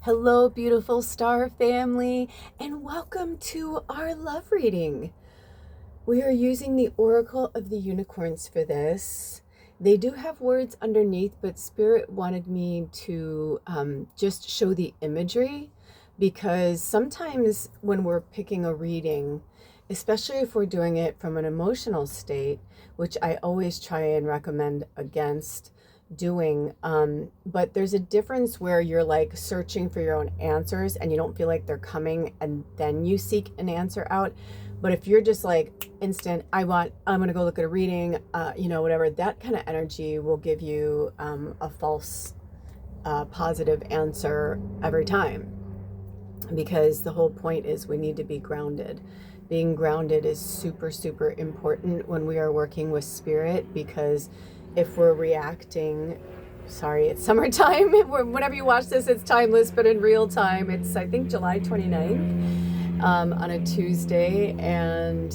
Hello, beautiful star family, and welcome to our love reading. We are using the Oracle of the Unicorns for this. They do have words underneath, but Spirit wanted me to just show the imagery because sometimes when we're picking a reading, especially if we're doing it from an emotional state, which I always try and recommend against doing, but there's a difference where you're like searching for your own answers and you don't feel like they're coming and then you seek an answer out. But if you're just like instant, I'm gonna go look at a reading, whatever, that kind of energy will give you a false positive answer every time, because the whole point is we need to be grounded. Being grounded is super, super important when we are working with spirit, because if we're reacting, sorry, it's summertime. Whenever you watch this, it's timeless, but in real time, it's, I think, July 29th on a Tuesday. And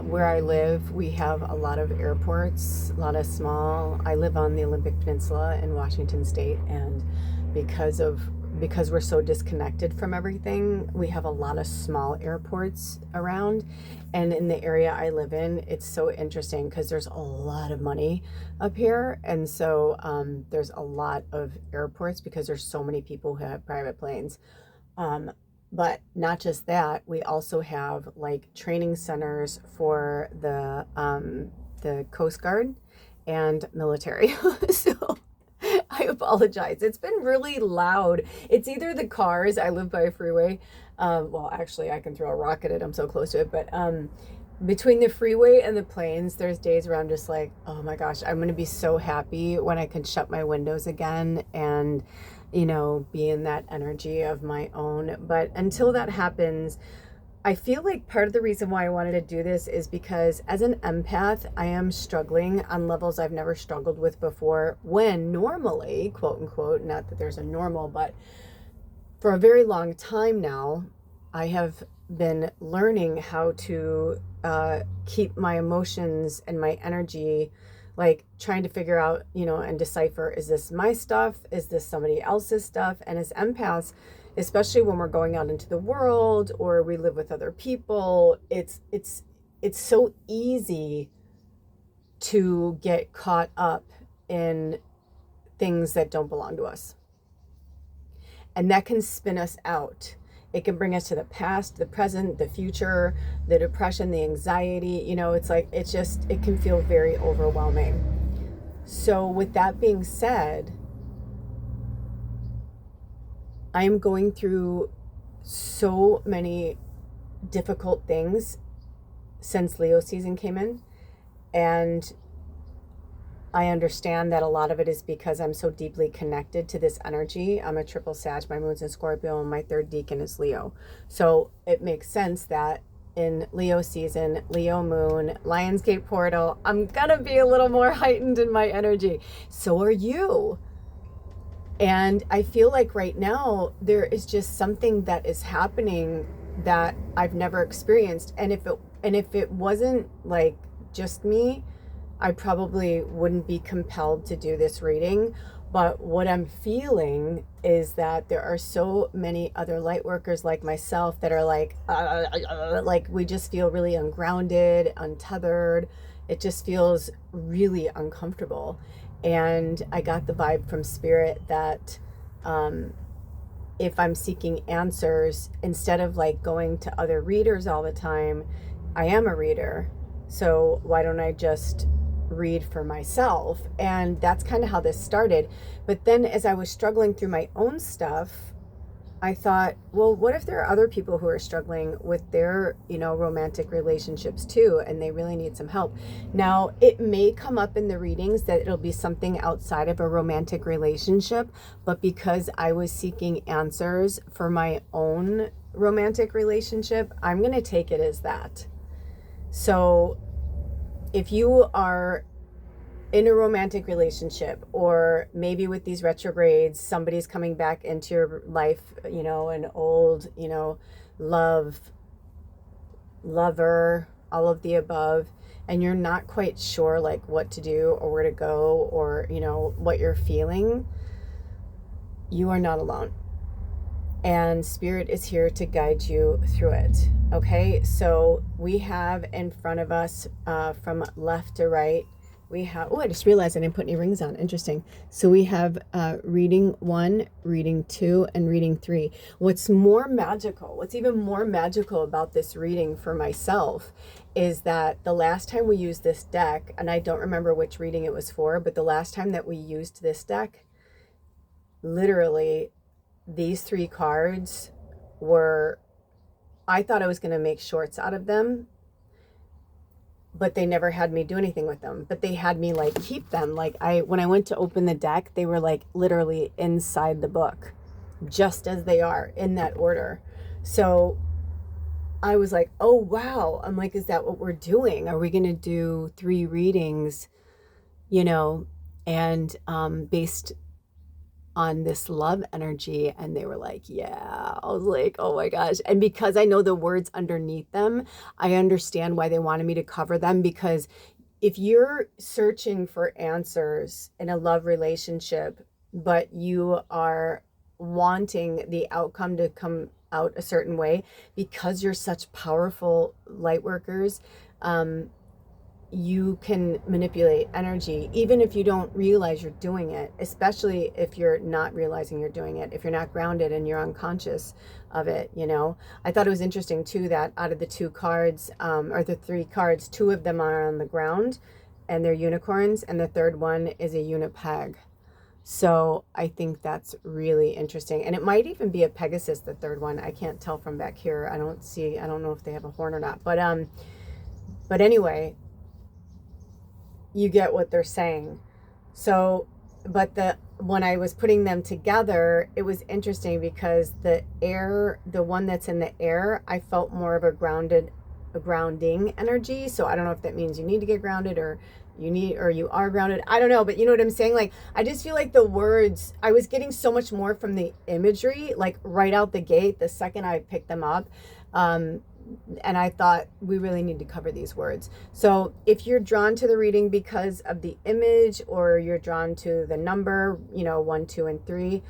where I live, we have a lot of airports, a lot of small. I live on the Olympic Peninsula in Washington State, and because we're so disconnected from everything, we have a lot of small airports around. And in the area I live in, it's so interesting because there's a lot of money up here. And so there's a lot of airports because there's so many people who have private planes. But not just that, we also have like training centers for the Coast Guard and military. So I apologize. It's been really loud. It's either the cars. I live by a freeway. Well, actually, I can throw a rock at it. I'm so close to it. But between the freeway and the planes, there's days where I'm just like, oh my gosh, I'm going to be so happy when I can shut my windows again and, be in that energy of my own. But until that happens, I feel like part of the reason why I wanted to do this is because as an empath, I am struggling on levels I've never struggled with before, when normally, quote unquote, not that there's a normal, but for a very long time now, I have been learning how to keep my emotions and my energy, like trying to figure out, and decipher, is this my stuff? Is this somebody else's stuff? And as empaths, especially when we're going out into the world or we live with other people, it's so easy to get caught up in things that don't belong to us. And that can spin us out. It can bring us to the past, the present, the future, the depression, the anxiety. It can feel very overwhelming. So with that being said, I am going through so many difficult things since Leo season came in. And I understand that a lot of it is because I'm so deeply connected to this energy. I'm a triple Sag, my moon's in Scorpio, and my third decan is Leo. So it makes sense that in Leo season, Leo moon, Lionsgate portal, I'm gonna be a little more heightened in my energy. So are you. And I feel like right now there is just something that is happening that I've never experienced. And if it wasn't like just me, I probably wouldn't be compelled to do this reading. But what I'm feeling is that there are so many other light workers like myself that are like we just feel really ungrounded, untethered. It just feels really uncomfortable. And I got the vibe from Spirit that if I'm seeking answers, instead of like going to other readers all the time, I am a reader. So why don't I just read for myself? And that's kind of how this started. But then as I was struggling through my own stuff, I thought, well, what if there are other people who are struggling with their, romantic relationships too, and they really need some help? Now, it may come up in the readings that it'll be something outside of a romantic relationship, but because I was seeking answers for my own romantic relationship, I'm going to take it as that. So if you are in a romantic relationship, or maybe with these retrogrades, somebody's coming back into your life, an old, lover, all of the above, and you're not quite sure like what to do or where to go or, what you're feeling, you are not alone. And Spirit is here to guide you through it. Okay, so we have in front of us from left to right, we have, oh, I just realized I didn't put any rings on. Interesting. So we have reading 1, reading 2, and reading 3. What's even more magical about this reading for myself is that the last time we used this deck, and I don't remember which reading it was for, but the last time that we used this deck, literally these 3 cards were, I thought I was going to make shorts out of them, but they never had me do anything with them. But they had me like keep them. Like when I went to open the deck, they were like literally inside the book, just as they are in that order. So I was like, oh wow. I'm like, is that what we're doing? Are we going to do 3 readings, and based on this love energy? And they were like, yeah. I was like, oh my gosh. And because I know the words underneath them, I understand why they wanted me to cover them. Because if you're searching for answers in a love relationship, but you are wanting the outcome to come out a certain way, because you're such powerful light workers, you can manipulate energy, even if you don't realize you're doing it, especially if you're not realizing you're doing it, if you're not grounded and you're unconscious of it. I thought it was interesting too, that out of the 2 cards, or the 3 cards, 2 of them are on the ground and they're unicorns, and the third one is a unipeg. So I think that's really interesting. And it might even be a Pegasus, the third one. I can't tell from back here. I don't know if they have a horn or not, but anyway, you get what they're saying. So, but when I was putting them together, it was interesting because the one that's in the air, I felt more of a grounding energy. So I don't know if that means you need to get grounded, or you are grounded. I don't know, but you know what I'm saying? Like, I just feel like the words, I was getting so much more from the imagery, like right out the gate, the second I picked them up. And I thought we really need to cover these words. So if you're drawn to the reading because of the image, or you're drawn to the number, 1, 2, and 3,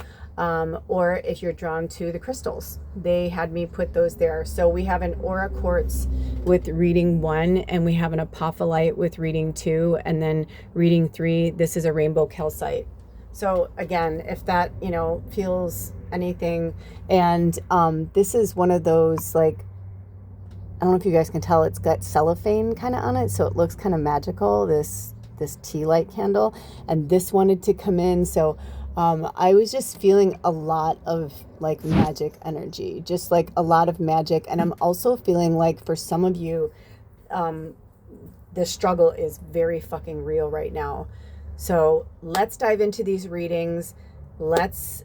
or if you're drawn to the crystals, they had me put those there. So we have an aura quartz with reading 1, and we have an apophyllite with reading 2, and then reading 3, this is a rainbow calcite. So again, if that, feels anything, and this is one of those, like, I don't know if you guys can tell, it's got cellophane kind of on it, so it looks kind of magical, this tea light candle. And this wanted to come in, so I was just feeling a lot of like magic energy, just like a lot of magic. And I'm also feeling like for some of you, the struggle is very fucking real right now. So let's dive into these readings. Let's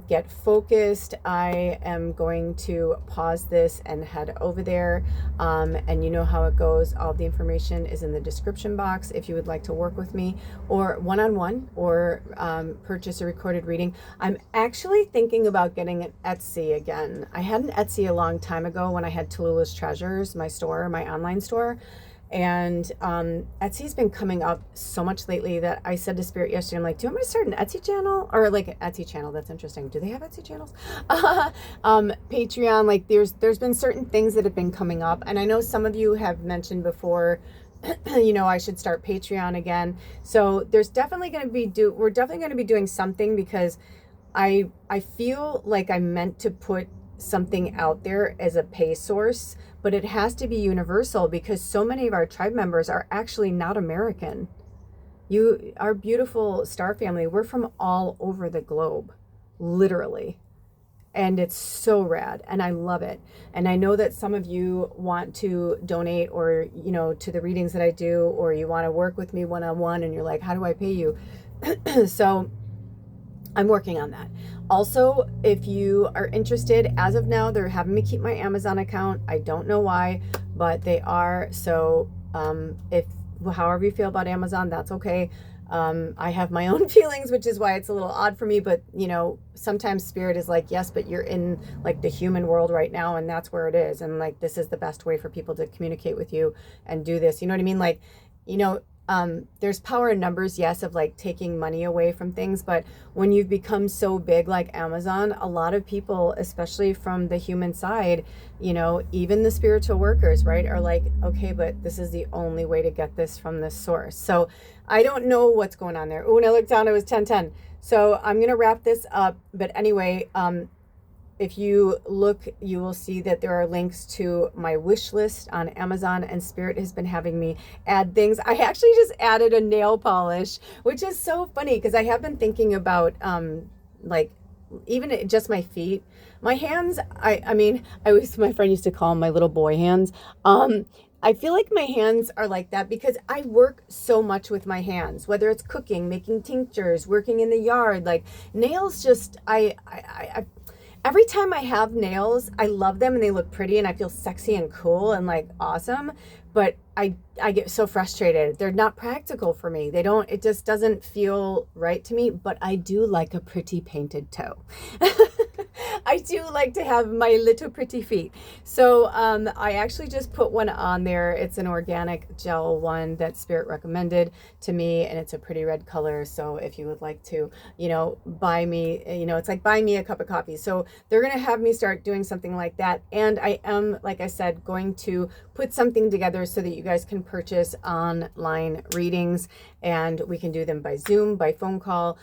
get focused. I am going to pause this and head over there. And you know how it goes. All the information is in the description box if you would like to work with me, or one-on-one, or purchase a recorded reading. I'm actually thinking about getting an Etsy again. I had an Etsy a long time ago when I had Tallulah's Treasures, my store, my online store. And Etsy's been coming up so much lately that I said to Spirit yesterday, I'm like, do you want me to start an Etsy channel? Or like an Etsy channel, that's interesting. Do they have Etsy channels? Patreon, like there's been certain things that have been coming up. And I know some of you have mentioned before, I should start Patreon again. So there's definitely going to be, we're definitely going to be doing something, because I feel like I'm meant to put something out there as a pay source, but it has to be universal, because so many of our tribe members are actually not American. Our beautiful star family, we're from all over the globe, literally. And it's so rad, and I love it. And I know that some of you want to donate, or, to the readings that I do, or you want to work with me one-on-one, and you're like, how do I pay you? So I'm working on that. Also, if you are interested, as of now, they're having me keep my Amazon account. I don't know why, but they are. So however you feel about Amazon, that's okay. I have my own feelings, which is why it's a little odd for me. But, sometimes Spirit is like, yes, but you're in like the human world right now, and that's where it is. And like, this is the best way for people to communicate with you and do this. You know what I mean? Like, there's power in numbers, yes, of like taking money away from things, but when you've become so big like Amazon, a lot of people, especially from the human side, you know, even the spiritual workers, right, are like, okay, but this is the only way to get this from this source. So I don't know what's going on there. Oh, when I looked down, it was 10:10. So I'm gonna wrap this up. But anyway, if you look, you will see that there are links to my wish list on Amazon, and Spirit has been having me add things. I actually just added a nail polish, which is so funny because I have been thinking about like even just my feet. My hands, I mean, my friend used to call them my little boy hands. I feel like my hands are like that because I work so much with my hands, whether it's cooking, making tinctures, working in the yard, like nails just, every time I have nails, I love them and they look pretty and I feel sexy and cool and like awesome. But I get so frustrated. They're not practical for me. It just doesn't feel right to me, but I do like a pretty painted toe. I do like to have my little pretty feet. So I actually just put one on there. It's an organic gel one that Spirit recommended to me, and it's a pretty red color. So if you would like to, you know, buy me, you know, it's like buy me a cup of coffee. So they're going to have me start doing something like that. And I am, like I said, going to put something together so that you guys can purchase online readings, and we can do them by Zoom, by phone call.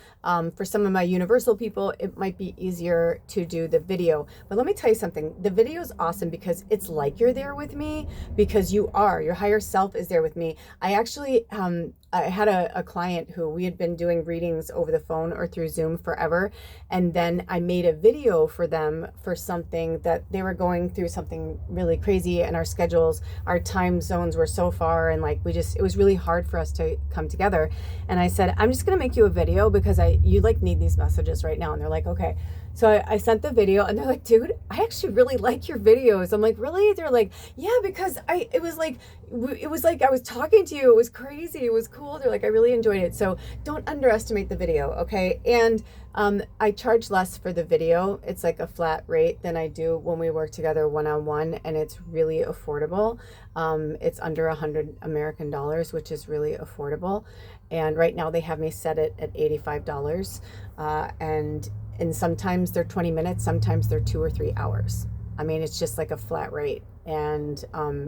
For some of my universal people, it might be easier to do the video. But let me tell you something. The video is awesome because it's like you're there with me, because your higher self is there with me. I actually, I had a client who we had been doing readings over the phone or through Zoom forever. And then I made a video for them for something that they were going through, something really crazy, and our schedules, our time zones were so far, and like it was really hard for us to come together. And I said, I'm just gonna make you a video because you like need these messages right now. And they're like, okay. So I sent the video, and they're like, dude, I actually really like your videos. I'm like, really? They're like, yeah, because it was like I was talking to you. It was crazy. It was cool. They're like, I really enjoyed it. So don't underestimate the video, okay? And I charge less for the video. It's like a flat rate than I do when we work together one-on-one, and it's really affordable. It's under $100 American, which is really affordable. And right now they have me set it at $85. And sometimes they're 20 minutes, sometimes they're 2 or 3 hours. I mean, it's just like a flat rate. And,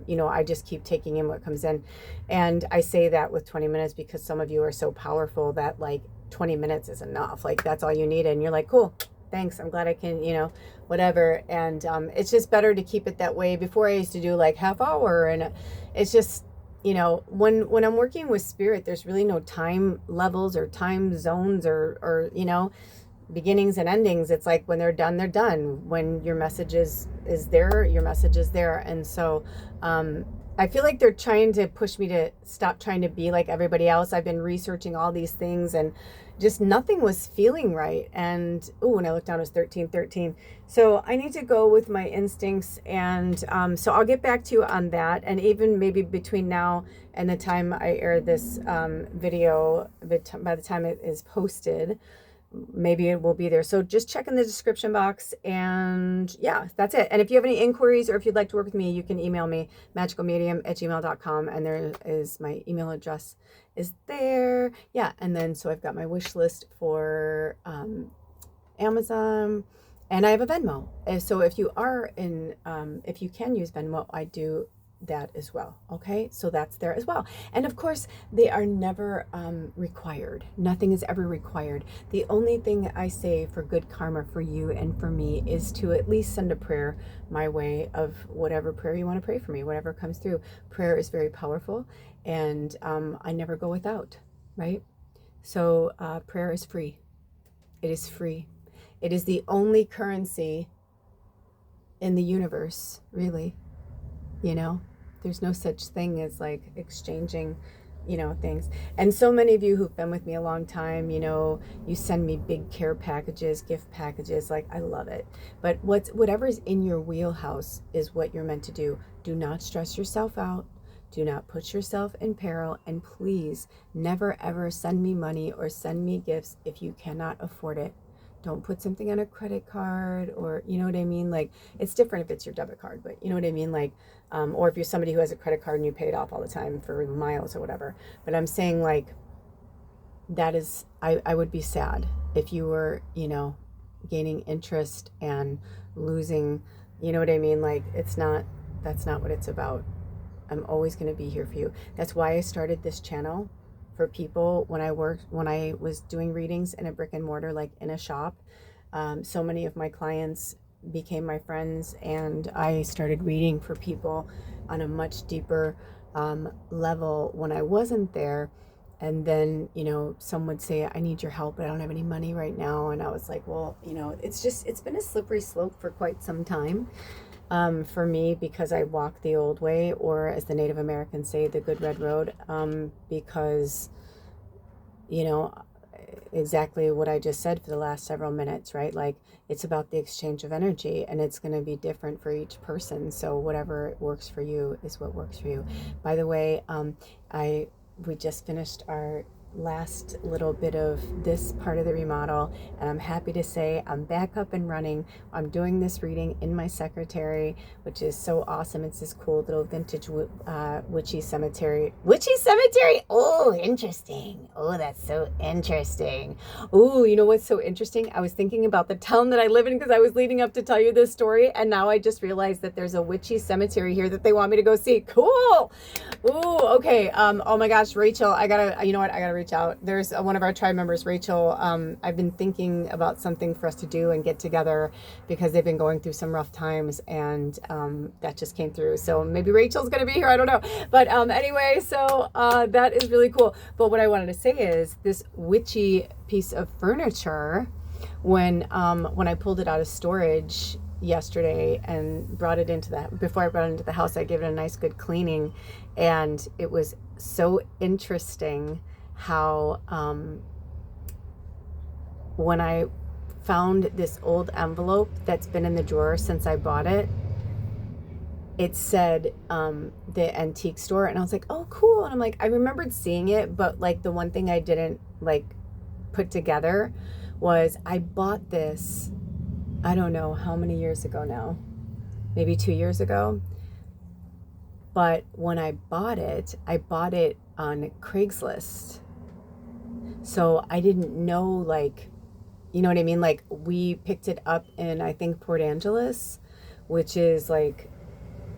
you know, I just keep taking in what comes in. And I say that with 20 minutes because some of you are so powerful that like 20 minutes is enough. Like that's all you need. And you're like, cool, thanks. I'm glad I can, you know, whatever. And it's just better to keep it that way. Before I used to do like half hour, and it's just, you know, when I'm working with Spirit, there's really no time levels or time zones or, you know, beginnings and endings. It's like when they're done, they're done. When your message is there, your message is there. And so I feel like they're trying to push me to stop trying to be like everybody else. I've been researching all these things and just nothing was feeling right. And when I looked down, it was 13:13. So I need to go with my instincts. And so I'll get back to you on that. And even maybe between now and the time I air this video, by the time it is posted, maybe it will be there. So just check in the description box, and yeah, that's it. And if you have any inquiries or if you'd like to work with me, you can email me, magickalmedium@gmail.com, and there is my email address is there. Yeah. And then so I've got my wish list for Amazon, and I have a Venmo. And so if you are in if you can use Venmo, I do that as well. Okay, so that's there as well. And of course, they are never required. Nothing is ever required. The only thing I say for good karma for you and for me is to at least send a prayer my way, of whatever prayer you want to pray for me, whatever comes through. Prayer is very powerful, and I never go without, right? So prayer is free. It is free. It is the only currency in the universe, really. You know, there's no such thing as like exchanging, you know, things. And so many of you who've been with me a long time, you know, you send me big care packages, gift packages. Like, I love it. But whatever's in your wheelhouse is what you're meant to do. Do not stress yourself out. Do not put yourself in peril. And please never, ever send me money or send me gifts if you cannot afford it. don't put something on a credit card, or you know what I mean? Like, it's different if it's your debit card, but you know what I mean? Like, or if you're somebody who has a credit card and you pay it off all the time for miles or whatever. But I'm saying, like, that is, I would be sad if you were, you know, gaining interest and losing, you know what I mean? Like, that's not what it's about. I'm always going to be here for you. That's why I started this channel for people when I was doing readings in a brick and mortar, like in a shop. So many of my clients became my friends, and I started reading for people on a much deeper level when I wasn't there. And then, you know, some would say, I need your help, but I don't have any money right now. And I was like, well, you know, it's been a slippery slope for quite some time for me, because I walk the old way, or as the Native Americans say, the good red road, because, you know, exactly what I just said for the last several minutes, right? Like, it's about the exchange of energy, and it's going to be different for each person. So whatever works for you is what works for you. By the way, we just finished our last little bit of this part of the remodel, and I'm happy to say I'm back up and running. I'm doing this reading in my secretary, which is so awesome. It's this cool little vintage witchy cemetery. Oh, interesting. Oh, that's so interesting. Oh, you know what's so interesting? I was thinking about the town that I live in, because I was leading up to tell you this story, and now I just realized that there's a witchy cemetery here that they want me to go see. Cool. Ooh, okay. Oh my gosh, Rachel, I gotta reach out. There's one of our tribe members, Rachel. I've been thinking about something for us to do and get together, because they've been going through some rough times, and that just came through. So maybe Rachel's gonna be here. I don't know. But anyway, so that is really cool. But what I wanted to say is, this witchy piece of furniture, when I pulled it out of storage yesterday and brought it before I brought it into the house, I gave it a nice good cleaning, and it was so interesting how when I found this old envelope that's been in the drawer since I bought it, it said the antique store, and I was like, oh cool. And I'm like, I remembered seeing it, but like the one thing I didn't like put together was I bought this, I don't know how many years ago now, maybe 2 years ago. But when I bought it on Craigslist. So I didn't know, like, you know what I mean? Like, we picked it up in, I think, Port Angeles, which is like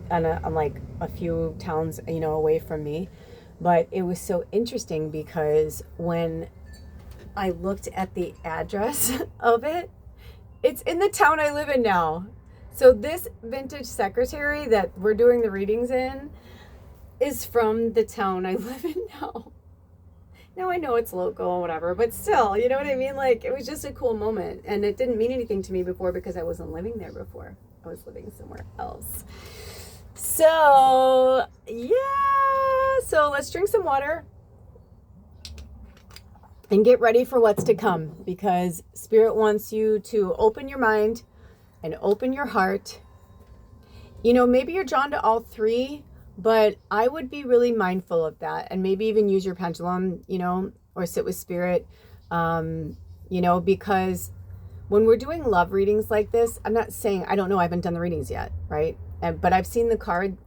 on like a few towns, you know, away from me. But it was so interesting, because when I looked at the address of it, it's in the town I live in now. So this vintage secretary that we're doing the readings in is from the town I live in now. Now I know it's local and whatever, but still, you know what I mean? Like, it was just a cool moment, and it didn't mean anything to me before, because I wasn't living there before. I was living somewhere else. So, yeah. So let's drink some water and get ready for what's to come, because Spirit wants you to open your mind and open your heart. You know, maybe you're drawn to all three, but I would be really mindful of that, and maybe even use your pendulum, you know, or sit with Spirit, you know, because when we're doing love readings like this, I'm not saying, I don't know, I haven't done the readings yet, right? But I've seen the card,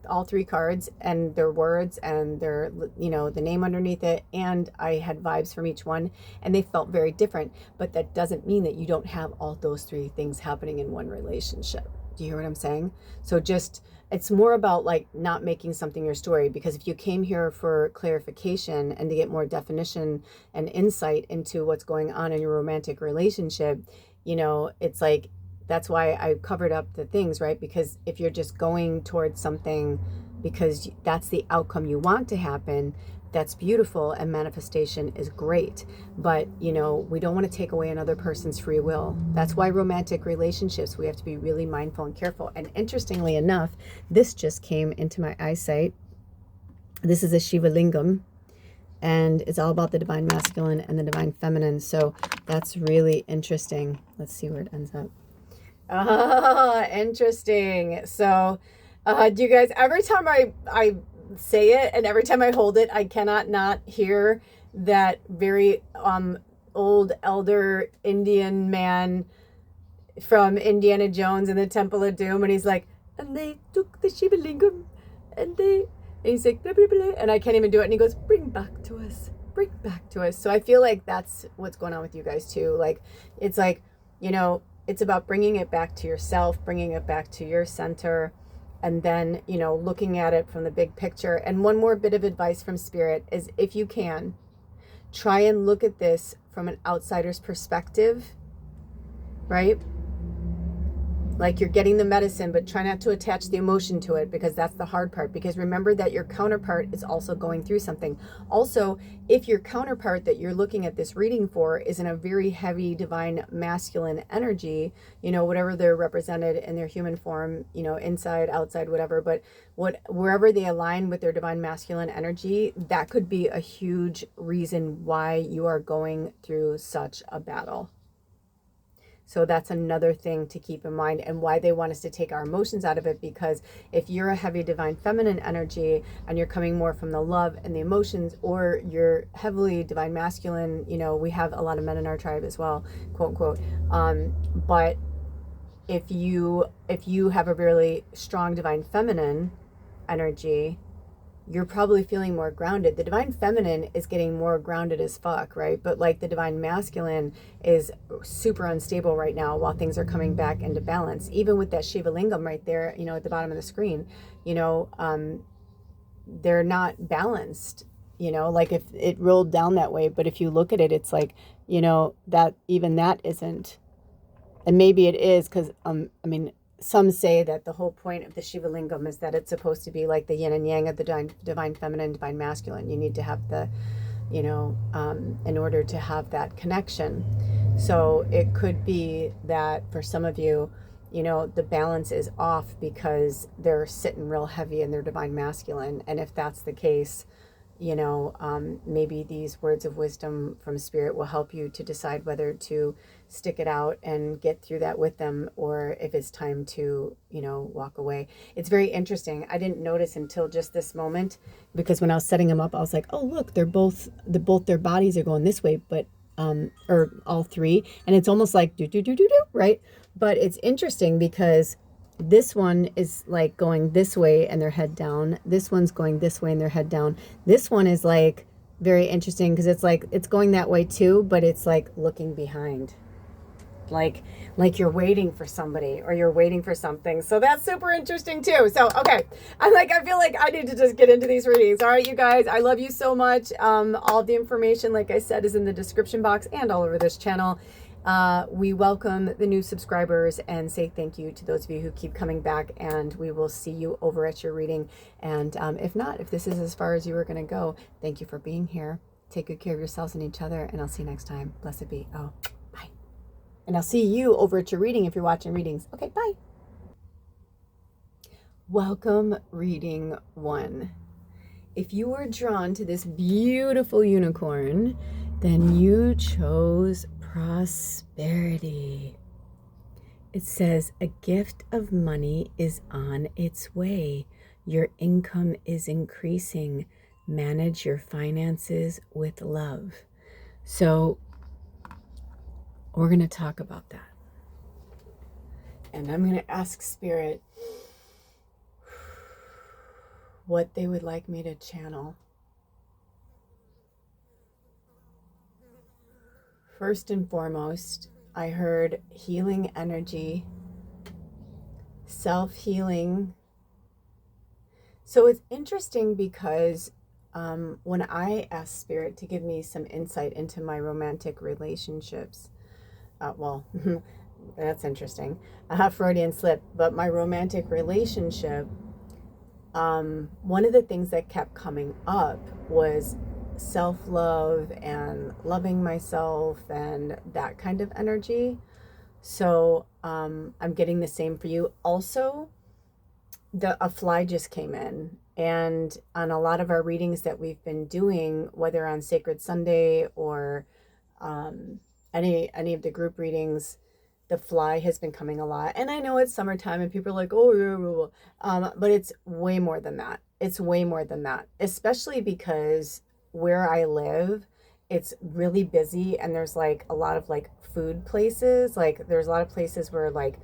all three cards, and their words, and their, you know, the name underneath it, and I had vibes from each one, and they felt very different. But that doesn't mean that you don't have all those three things happening in one relationship. Do you hear what I'm saying? So just, it's more about like not making something your story, because if you came here for clarification and to get more definition and insight into what's going on in your romantic relationship, you know, it's like, that's why I covered up the things, right? Because if you're just going towards something because that's the outcome you want to happen, that's beautiful, and manifestation is great. But, you know, we don't want to take away another person's free will. That's why romantic relationships, we have to be really mindful and careful. And interestingly enough, this just came into my eyesight. This is a Shiva Lingam, and it's all about the divine masculine and the divine feminine. So that's really interesting. Let's see where it ends up. Ah, interesting. So, do you guys, every time I say it and every time I hold it, I cannot not hear that very old elder Indian man from Indiana Jones in the Temple of Doom, and he's like, and they took the Shiva Lingam, and he's like, blah, blah, blah, and I can't even do it, and he goes, bring back to us. So I feel like that's what's going on with you guys too. Like, it's like, you know, it's about bringing it back to yourself, bringing it back to your center, and then, you know, looking at it from the big picture. And one more bit of advice from Spirit is, if you can, try and look at this from an outsider's perspective, right? Like, you're getting the medicine, but try not to attach the emotion to it, because that's the hard part. Because remember that your counterpart is also going through something. Also, if your counterpart that you're looking at this reading for is in a very heavy divine masculine energy, you know, whatever they're represented in their human form, you know, inside, outside, whatever, but wherever they align with their divine masculine energy, that could be a huge reason why you are going through such a battle. So that's another thing to keep in mind, and why they want us to take our emotions out of it. Because if you're a heavy divine feminine energy and you're coming more from the love and the emotions, or you're heavily divine masculine, you know, we have a lot of men in our tribe as well, quote unquote. But if you have a really strong divine feminine energy, you're probably feeling more grounded. The divine feminine is getting more grounded as fuck, right? But like, the divine masculine is super unstable right now while things are coming back into balance. Even with that Shiva Lingam right there, you know, at the bottom of the screen, you know, they're not balanced, you know, like if it rolled down that way. But if you look at it, it's like, you know, that even that isn't. And maybe it is because, I mean, some say that the whole point of the Shiva Lingam is that it's supposed to be like the yin and yang of the divine feminine, divine masculine. You need to have the, you know, in order to have that connection. So it could be that for some of you, you know, the balance is off because they're sitting real heavy in their divine masculine. And if that's the case, you know, maybe these words of wisdom from Spirit will help you to decide whether to stick it out and get through that with them, or if it's time to, you know, walk away. It's very interesting. I didn't notice until just this moment, because when I was setting them up, I was like, oh, look, they're both their bodies are going this way, but or all three, and it's almost like do, right? But it's interesting because this one is like going this way and their head down. This one's going this way and their head down. This one is like very interesting because it's like it's going that way too, but it's like looking behind. Like you're waiting for somebody or you're waiting for something. So that's super interesting too. So, okay. I feel like I need to just get into these readings. All right, you guys, I love you so much. All the information, like I said, is in the description box and all over this channel. We welcome the new subscribers and say thank you to those of you who keep coming back, and we will see you over at your reading. And if not, if this is as far as you are going to go, thank you for being here. Take good care of yourselves and each other, and I'll see you next time. Blessed be. Oh, bye. And I'll see you over at your reading if you're watching readings. Okay, bye. Welcome, reading 1. If you were drawn to this beautiful unicorn, then you chose prosperity. It says a gift of money is on its way. Your income is increasing. Manage your finances with love. So we're going to talk about that. And I'm going to ask Spirit what they would like me to channel. First and foremost, I heard healing energy, self-healing. So it's interesting because when I asked Spirit to give me some insight into my romantic relationships, that's interesting. Freudian slip, but my romantic relationship, one of the things that kept coming up was self-love and loving myself and that kind of energy. So I'm getting the same for you. Also, a fly just came in, and on a lot of our readings that we've been doing, whether on Sacred Sunday or any of the group readings, the fly has been coming a lot. And I know it's summertime and people are like, oh, but it's way more than that. It's way more than that, especially because where I live it's really busy, and there's like a lot of like food places. Like there's a lot of places where like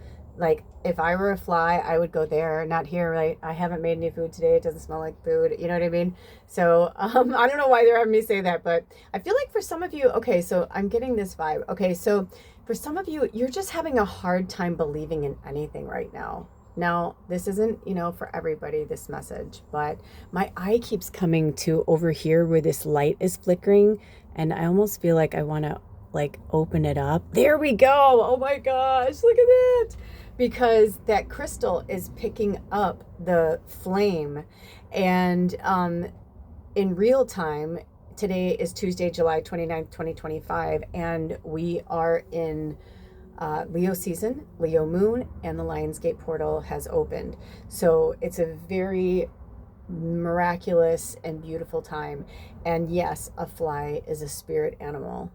if I were a fly, I would go there, not here, right? I haven't made any food today. It doesn't smell like food. You know what I mean? So I don't know why they're having me say that, but I feel like for some of you, okay, so I'm getting this vibe. Okay, so for some of you, you're just having a hard time believing in anything right now. Now, this isn't, for everybody, this message, but my eye keeps coming to over here where this light is flickering, and I almost feel like I want to like open it up. There we go. Oh my gosh, look at that. Because that crystal is picking up the flame, and in real time, today is Tuesday, July 29th, 2025, and we are in Leo season, Leo moon, and the Lionsgate portal has opened. So it's a very miraculous and beautiful time. And yes, a fly is a spirit animal.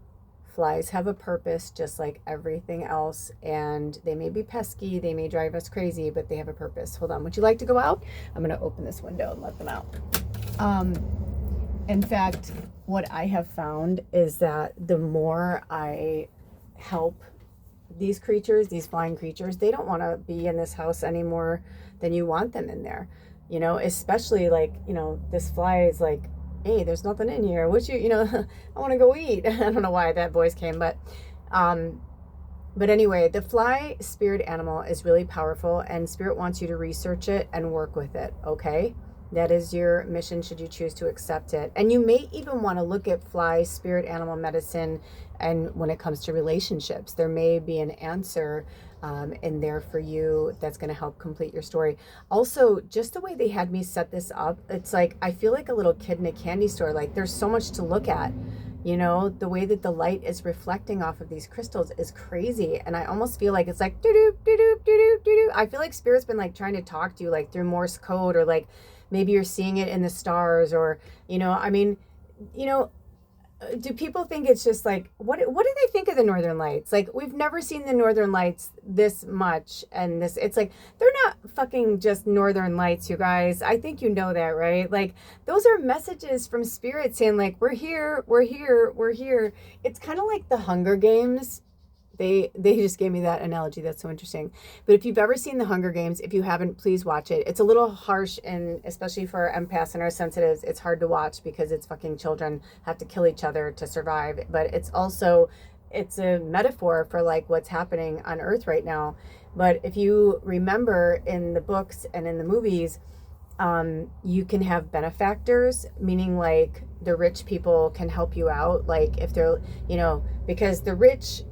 Flies have a purpose just like everything else, and they may be pesky, they may drive us crazy, but they have a purpose. Hold on, would you like to go out? I'm going to open this window and let them out. In fact, what I have found is that the more I help these creatures, these flying creatures, they don't want to be in this house anymore than you want them in there. Especially like, this fly is like, hey, there's nothing in here. I want to go eat. I don't know why that voice came, but anyway, the fly spirit animal is really powerful, and spirit wants you to research it and work with it. Okay. That is your mission should you choose to accept it. And you may even want to look at fly spirit animal medicine, and when it comes to relationships, there may be an answer in there for you that's going to help complete your story. Also, just the way they had me set this up, it's like I feel like a little kid in a candy store. Like there's so much to look at. The way that the light is reflecting off of these crystals is crazy, and I almost feel like it's like doo doo doo doo doo doo doo. I feel like spirit's been like trying to talk to you like through Morse code, or like maybe you're seeing it in the stars, or do people think it's just like, what do they think of the Northern Lights? Like, we've never seen the Northern Lights this much, and it's like, they're not fucking just Northern Lights, you guys. I think you know that, right? Like, those are messages from spirit saying like, we're here, we're here, we're here. It's kind of like the Hunger Games. They just gave me that analogy. That's so interesting. But if you've ever seen The Hunger Games, if you haven't, please watch it. It's a little harsh, and especially for our empaths and our sensitives, it's hard to watch because it's fucking children have to kill each other to survive. But it's a metaphor for like what's happening on Earth right now. But if you remember in the books and in the movies, you can have benefactors, meaning like the rich people can help you out. Like if they're, because the rich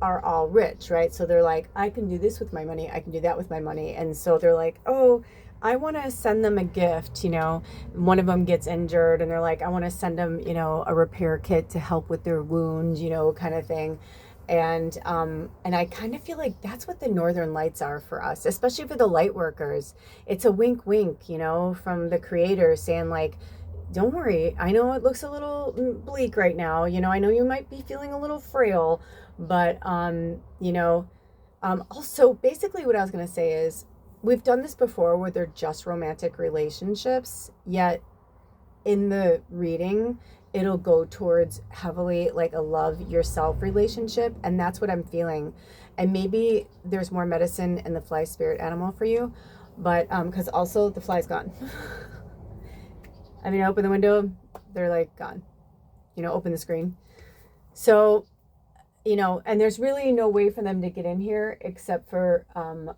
are all rich, right? So they're like, I can do this with my money, I can do that with my money. And so they're like, oh, I want to send them a gift. One of them gets injured, and they're like, I want to send them, a repair kit to help with their wounds, kind of thing. And I kind of feel like that's what the Northern Lights are for us, especially for the light workers. It's a wink, wink, from the creator saying like, don't worry. I know it looks a little bleak right now. I know you might be feeling a little frail, but, also basically what I was going to say is we've done this before where they're just romantic relationships, yet in the reading, it'll go towards heavily like a love yourself relationship. And that's what I'm feeling. And maybe there's more medicine in the fly spirit animal for you, but, cause also the fly's gone. I mean, I open the window, they're like gone, open the screen. So, and there's really no way for them to get in here except for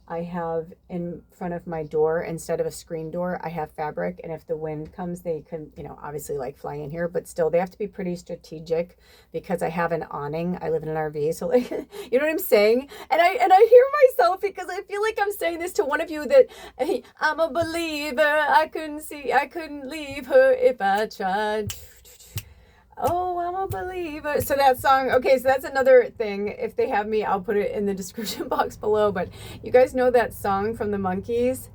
I have in front of my door, instead of a screen door, I have fabric. And if the wind comes, they can, obviously like fly in here, but still they have to be pretty strategic because I have an awning. I live in an RV. So like, you know what I'm saying? And I hear myself because I feel like I'm saying this to one of you that, hey, I'm a believer. I couldn't leave her if I tried. Oh, I'm a believer. So that song, okay, so that's another thing. If they have me, I'll put it in the description box below. But you guys know that song from the Monkees?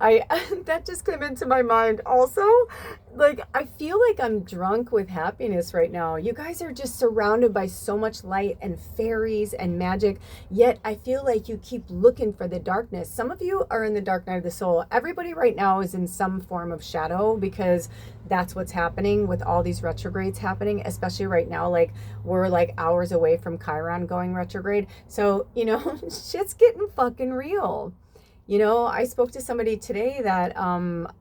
I that just came into my mind also. Like, I feel like I'm drunk with happiness right now. You guys are just surrounded by so much light and fairies and magic, yet I feel like you keep looking for the darkness. Some of you are in the dark night of the soul. Everybody right now is in some form of shadow, because that's what's happening with all these retrogrades happening, especially right now. Like, we're like hours away from Chiron going retrograde. So, shit's getting fucking real. I spoke to somebody today that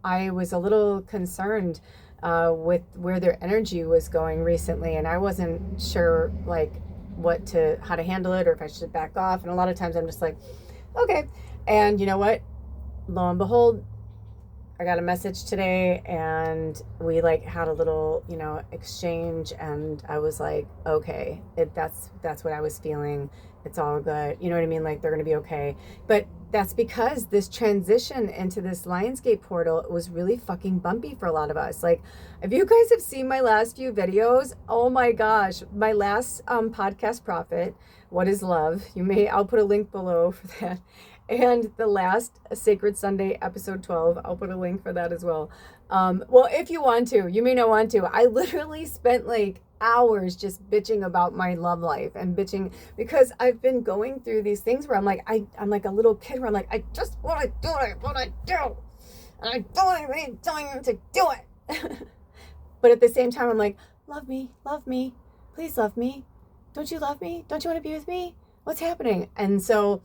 I was a little concerned with where their energy was going recently, and I wasn't sure like how to handle it, or if I should back off. And a lot of times I'm just like, okay. And you know what? Lo and behold, I got a message today, and we like had a little, exchange, and I was like, okay, that's what I was feeling. It's all good. You know what I mean? Like, they're going to be okay. But that's because this transition into this Lionsgate portal was really fucking bumpy for a lot of us. Like, if you guys have seen my last few videos, oh my gosh, my last podcast Prophet, What is Love? I'll put a link below for that. And the last Sacred Sunday, episode 12, I'll put a link for that as well. Well, if you want to, you may not want to. I literally spent like hours just bitching about my love life, and bitching because I've been going through these things where I'm like, I'm like a little kid where I'm like, I just want to do what I want to do. And I don't want anybody telling me to do it. But at the same time, I'm like, love me, please love me. Don't you love me? Don't you want to be with me? What's happening? And so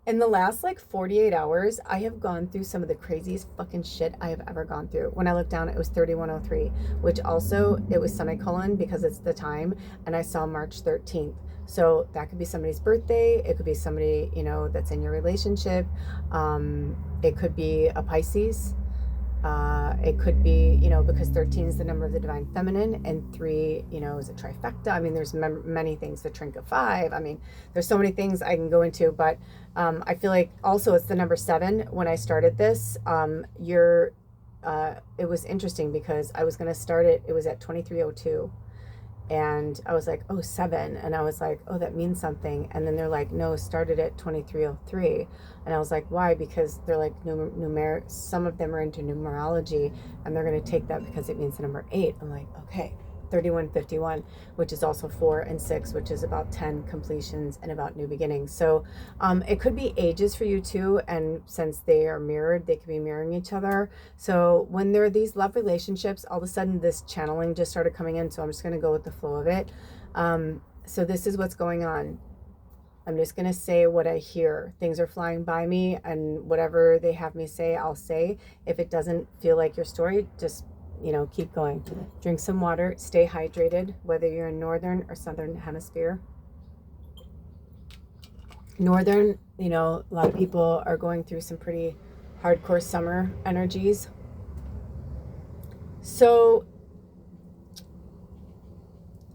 in the last like 48 hours, I have gone through some of the craziest fucking shit I have ever gone through. When I looked down, it was 3103, which also, it was semicolon because it's the time, and I saw March 13th. So that could be somebody's birthday. It could be somebody, that's in your relationship. It could be a Pisces. It could be, because 13 is the number of the divine feminine, and 3, is a trifecta. I mean, there's many things, the trinket 5. I mean, there's so many things I can go into, but I feel like also it's the number 7. When I started this, it was interesting because I was going to start it was at 2302. And I was like, oh, 7. And I was like, oh, that means something. And then they're like, no, started at 2303. And I was like, why? Because they're like, some of them are into numerology, and they're going to take that because it means the number 8. I'm like, okay. 3151, which is also 4 and 6, which is about 10 completions and about new beginnings. So it could be ages for you too, and since they are mirrored, they could be mirroring each other. So when there are these love relationships, all of a sudden this channeling just started coming in, so I'm just going to go with the flow of it. So this is what's going on. I'm just going to say what I hear. Things are flying by me, and whatever they have me say, I'll say. If it doesn't feel like your story, just keep going. Drink some water, stay hydrated, whether you're in northern or southern hemisphere. Northern, a lot of people are going through some pretty hardcore summer energies. So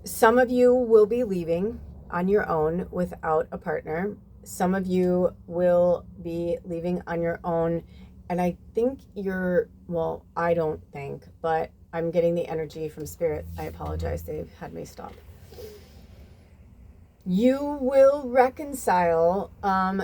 some of you will be leaving on your own without a partner. Some of you will be leaving on your own. And I think I don't think, but I'm getting the energy from Spirit. I apologize, they've had me stop. You will reconcile.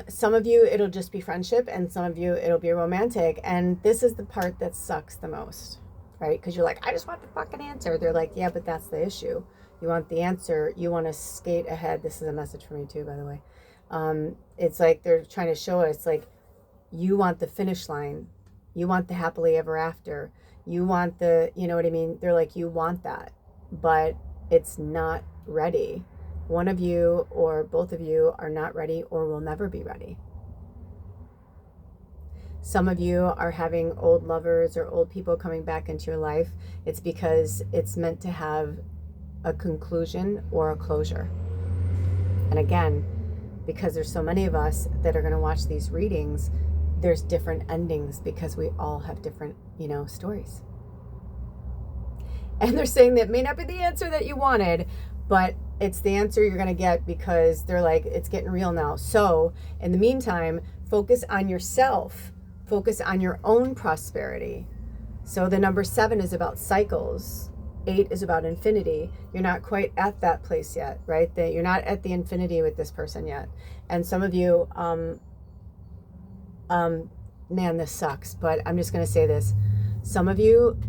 Some of you, it'll just be friendship, and some of you, it'll be romantic. And this is the part that sucks the most, right? Because you're like, I just want the fucking answer. They're like, yeah, but that's the issue. You want the answer. You want to skate ahead. This is a message for me too, by the way. It's like they're trying to show us, like, you want the finish line. You want the happily ever after. You want the, you know what I mean? They're like, you want that, but it's not ready. One of you or both of you are not ready, or will never be ready. Some of you are having old lovers or old people coming back into your life. It's because it's meant to have a conclusion or a closure. And again, because there's so many of us that are going to watch these readings, there's different endings because we all have different, stories. And they're saying that may not be the answer that you wanted, but it's the answer you're going to get, because they're like, it's getting real now. So in the meantime, focus on yourself. Focus on your own prosperity. So the number 7 is about cycles. 8 is about infinity. You're not quite at that place yet, right? That you're not at the infinity with this person yet. And some of you, man, this sucks, but I'm just going to say this. Some of you,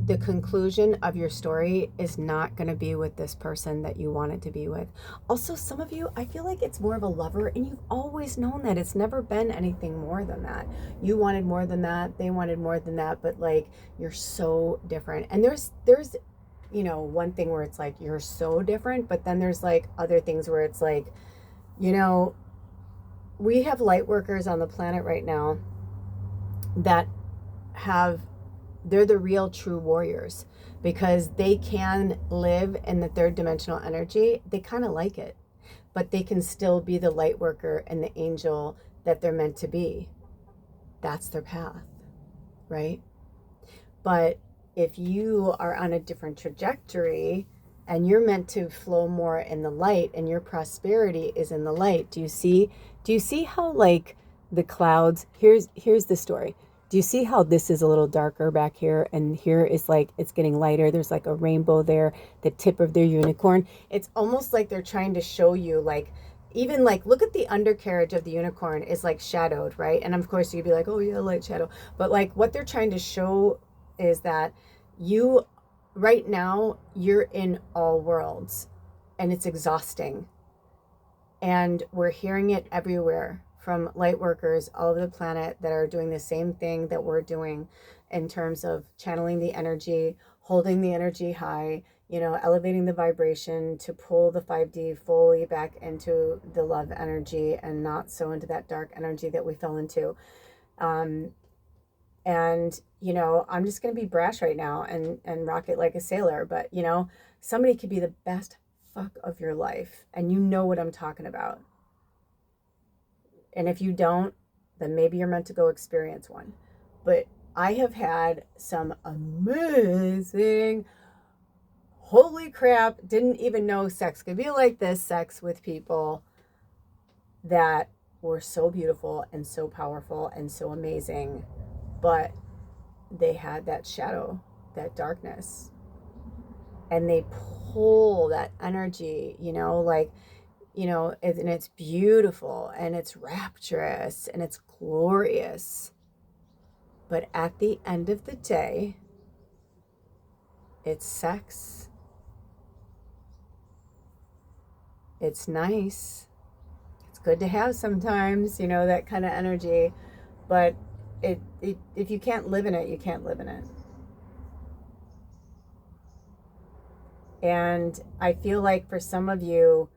the conclusion of your story is not going to be with this person that you wanted to be with. Also, some of you, I feel like it's more of a lover, and you've always known that. It's never been anything more than that. You wanted more than that. They wanted more than that, but like, you're so different. And there's, you know, one thing where it's like, you're so different, but then there's like other things where it's like, you know, we have light workers on the planet right now that they're the real true warriors, because they can live in the third dimensional energy. They kind of like it, but they can still be the light worker and the angel that they're meant to be. That's their path, right? But if you are on a different trajectory and you're meant to flow more in the light, and your prosperity is in the light, do you see how like the clouds, here's the story. Do you see how this is a little darker back here, and here is like, it's getting lighter. There's like a rainbow there, the tip of their unicorn. It's almost like they're trying to show you, like, even like, look at the undercarriage of the unicorn is like shadowed, right? And of course you'd be like, oh yeah, light shadow. But like, what they're trying to show is that you, right now, you're in all worlds, and it's exhausting. And we're hearing it everywhere from light workers all over the planet that are doing the same thing that we're doing in terms of channeling the energy, holding the energy high, you know, elevating the vibration to pull the 5D fully back into the love energy and not so into that dark energy that we fell into. And, you know, I'm just going to be brash right now and rock it like a sailor. But, you know, somebody could be the best fuck of your life, and you know what I'm talking about. And if you don't, then maybe you're meant to go experience one. But I have had some amazing, holy crap, didn't even know sex could be like this, sex with people that were so beautiful and so powerful and so amazing. But they had that shadow, that darkness. And they pull that energy, you know, like, you know, and it's beautiful and it's rapturous and it's glorious. But at the end of the day, it's sex. It's nice. It's good to have sometimes, you know, that kind of energy. But if you can't live in it, you can't live in it. And I feel like for some of you,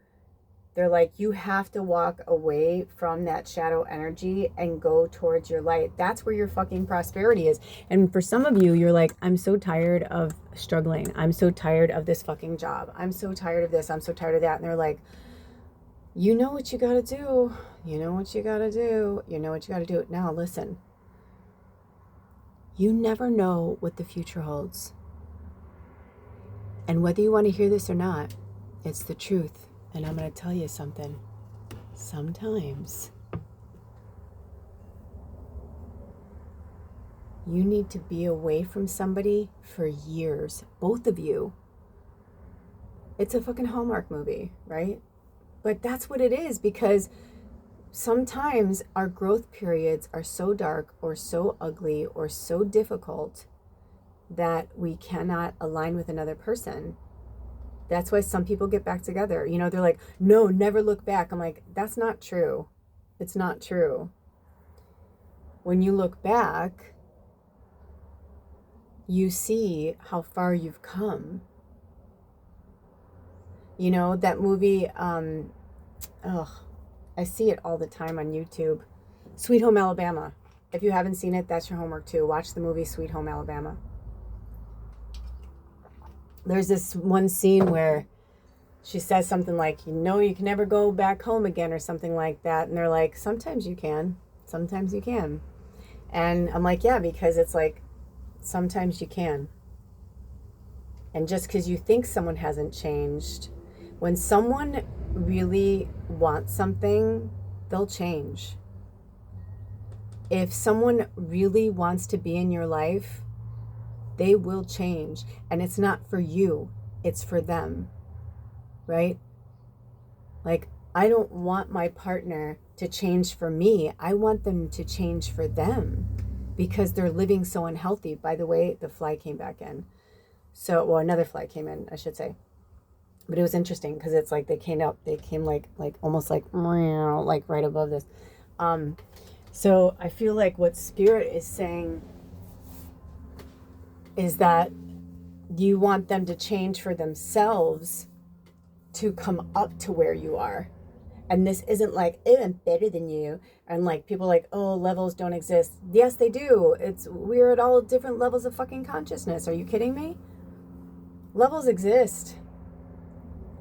they're like, you have to walk away from that shadow energy and go towards your light. That's where your fucking prosperity is. And for some of you, you're like, I'm so tired of struggling. I'm so tired of this fucking job. I'm so tired of this. I'm so tired of that. And they're like, you know what you got to do. You know what you got to do. You know what you got to do. Now listen, you never know what the future holds. And whether you want to hear this or not, it's the truth. And I'm going to tell you something. Sometimes you need to be away from somebody for years, both of you. It's a fucking Hallmark movie, right? But that's what it is, because sometimes our growth periods are so dark or so ugly or so difficult that we cannot align with another person. That's why some people get back together. You know, they're like, no, never look back. I'm like, that's not true. It's not true. When you look back, you see how far you've come. You know, that movie, I see it all the time on YouTube. Sweet Home Alabama. If you haven't seen it, that's your homework too. Watch the movie Sweet Home Alabama. There's this one scene where she says something like, you know, you can never go back home again, or something like that. And they're like, sometimes you can. Sometimes you can. And I'm like, yeah, because it's like, sometimes you can. And just because you think someone hasn't changed, when someone really wants something, they'll change. If someone really wants to be in your life, they will change. And it's not for you, it's for them, right? Like, I don't want my partner to change for me. I want them to change for them because they're living so unhealthy. By the way, the fly came back in. So, well, another fly came in, I should say. But it was interesting because it's like they came like almost like right above this. So I feel like what Spirit is saying is that you want them to change for themselves to come up to where you are. And this isn't like, oh, I'm better than you. And like people like, oh, levels don't exist. Yes, they do. We're at all different levels of fucking consciousness. Are you kidding me? Levels exist,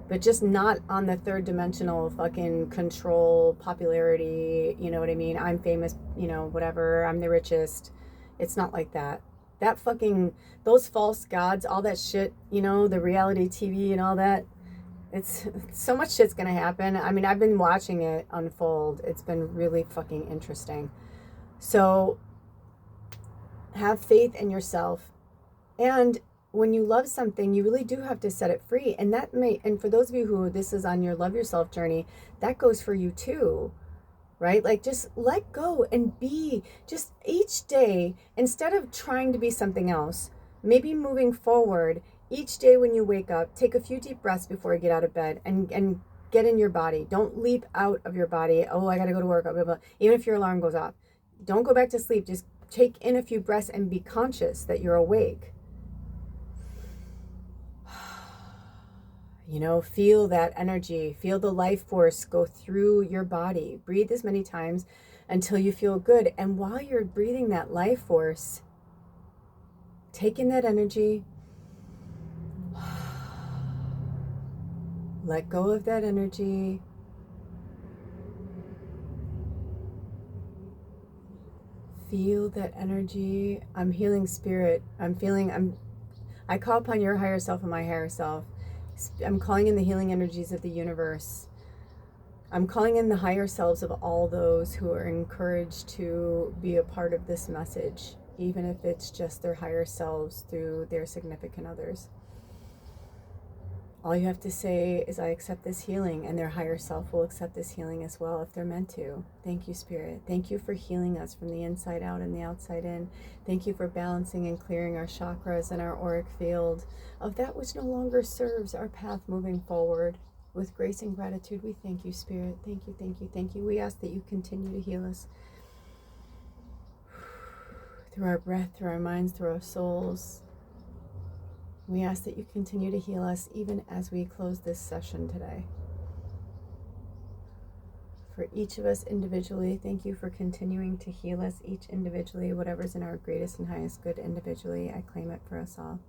but just not on the third dimensional fucking control, popularity, you know what I mean? I'm famous, you know, whatever, I'm the richest. It's not like that. That fucking, those false gods, all that shit, you know, the reality TV and all that, it's so much shit's gonna happen. I mean, I've been watching it unfold. It's been really fucking interesting. So have faith in yourself. And when you love something, you really do have to set it free. And and for those of you who this is on your love yourself journey, that goes for you too, right? Like just let go and be just each day, instead of trying to be something else, maybe moving forward each day when you wake up, take a few deep breaths before you get out of bed and get in your body. Don't leap out of your body. Oh, I got to go to work. Blah, blah, blah. Even if your alarm goes off, don't go back to sleep. Just take in a few breaths and be conscious that you're awake. You know, feel that energy, feel the life force go through your body. Breathe as many times until you feel good. And while you're breathing that life force, take in that energy, let go of that energy, feel that energy. I'm healing Spirit. I call upon your higher self and my higher self. I'm calling in the healing energies of the universe. I'm calling in the higher selves of all those who are encouraged to be a part of this message, even if it's just their higher selves through their significant others. All you have to say is, I accept this healing, and their higher self will accept this healing as well if they're meant to. Thank you, Spirit. Thank you for healing us from the inside out and the outside in. Thank you for balancing and clearing our chakras and our auric field of that which no longer serves our path moving forward. With grace and gratitude, we thank you, Spirit. Thank you, thank you, thank you. We ask that you continue to heal us through our breath, through our minds, through our souls. We ask that you continue to heal us even as we close this session today. For each of us individually, thank you for continuing to heal us each individually. Whatever's in our greatest and highest good individually, I claim it for us all.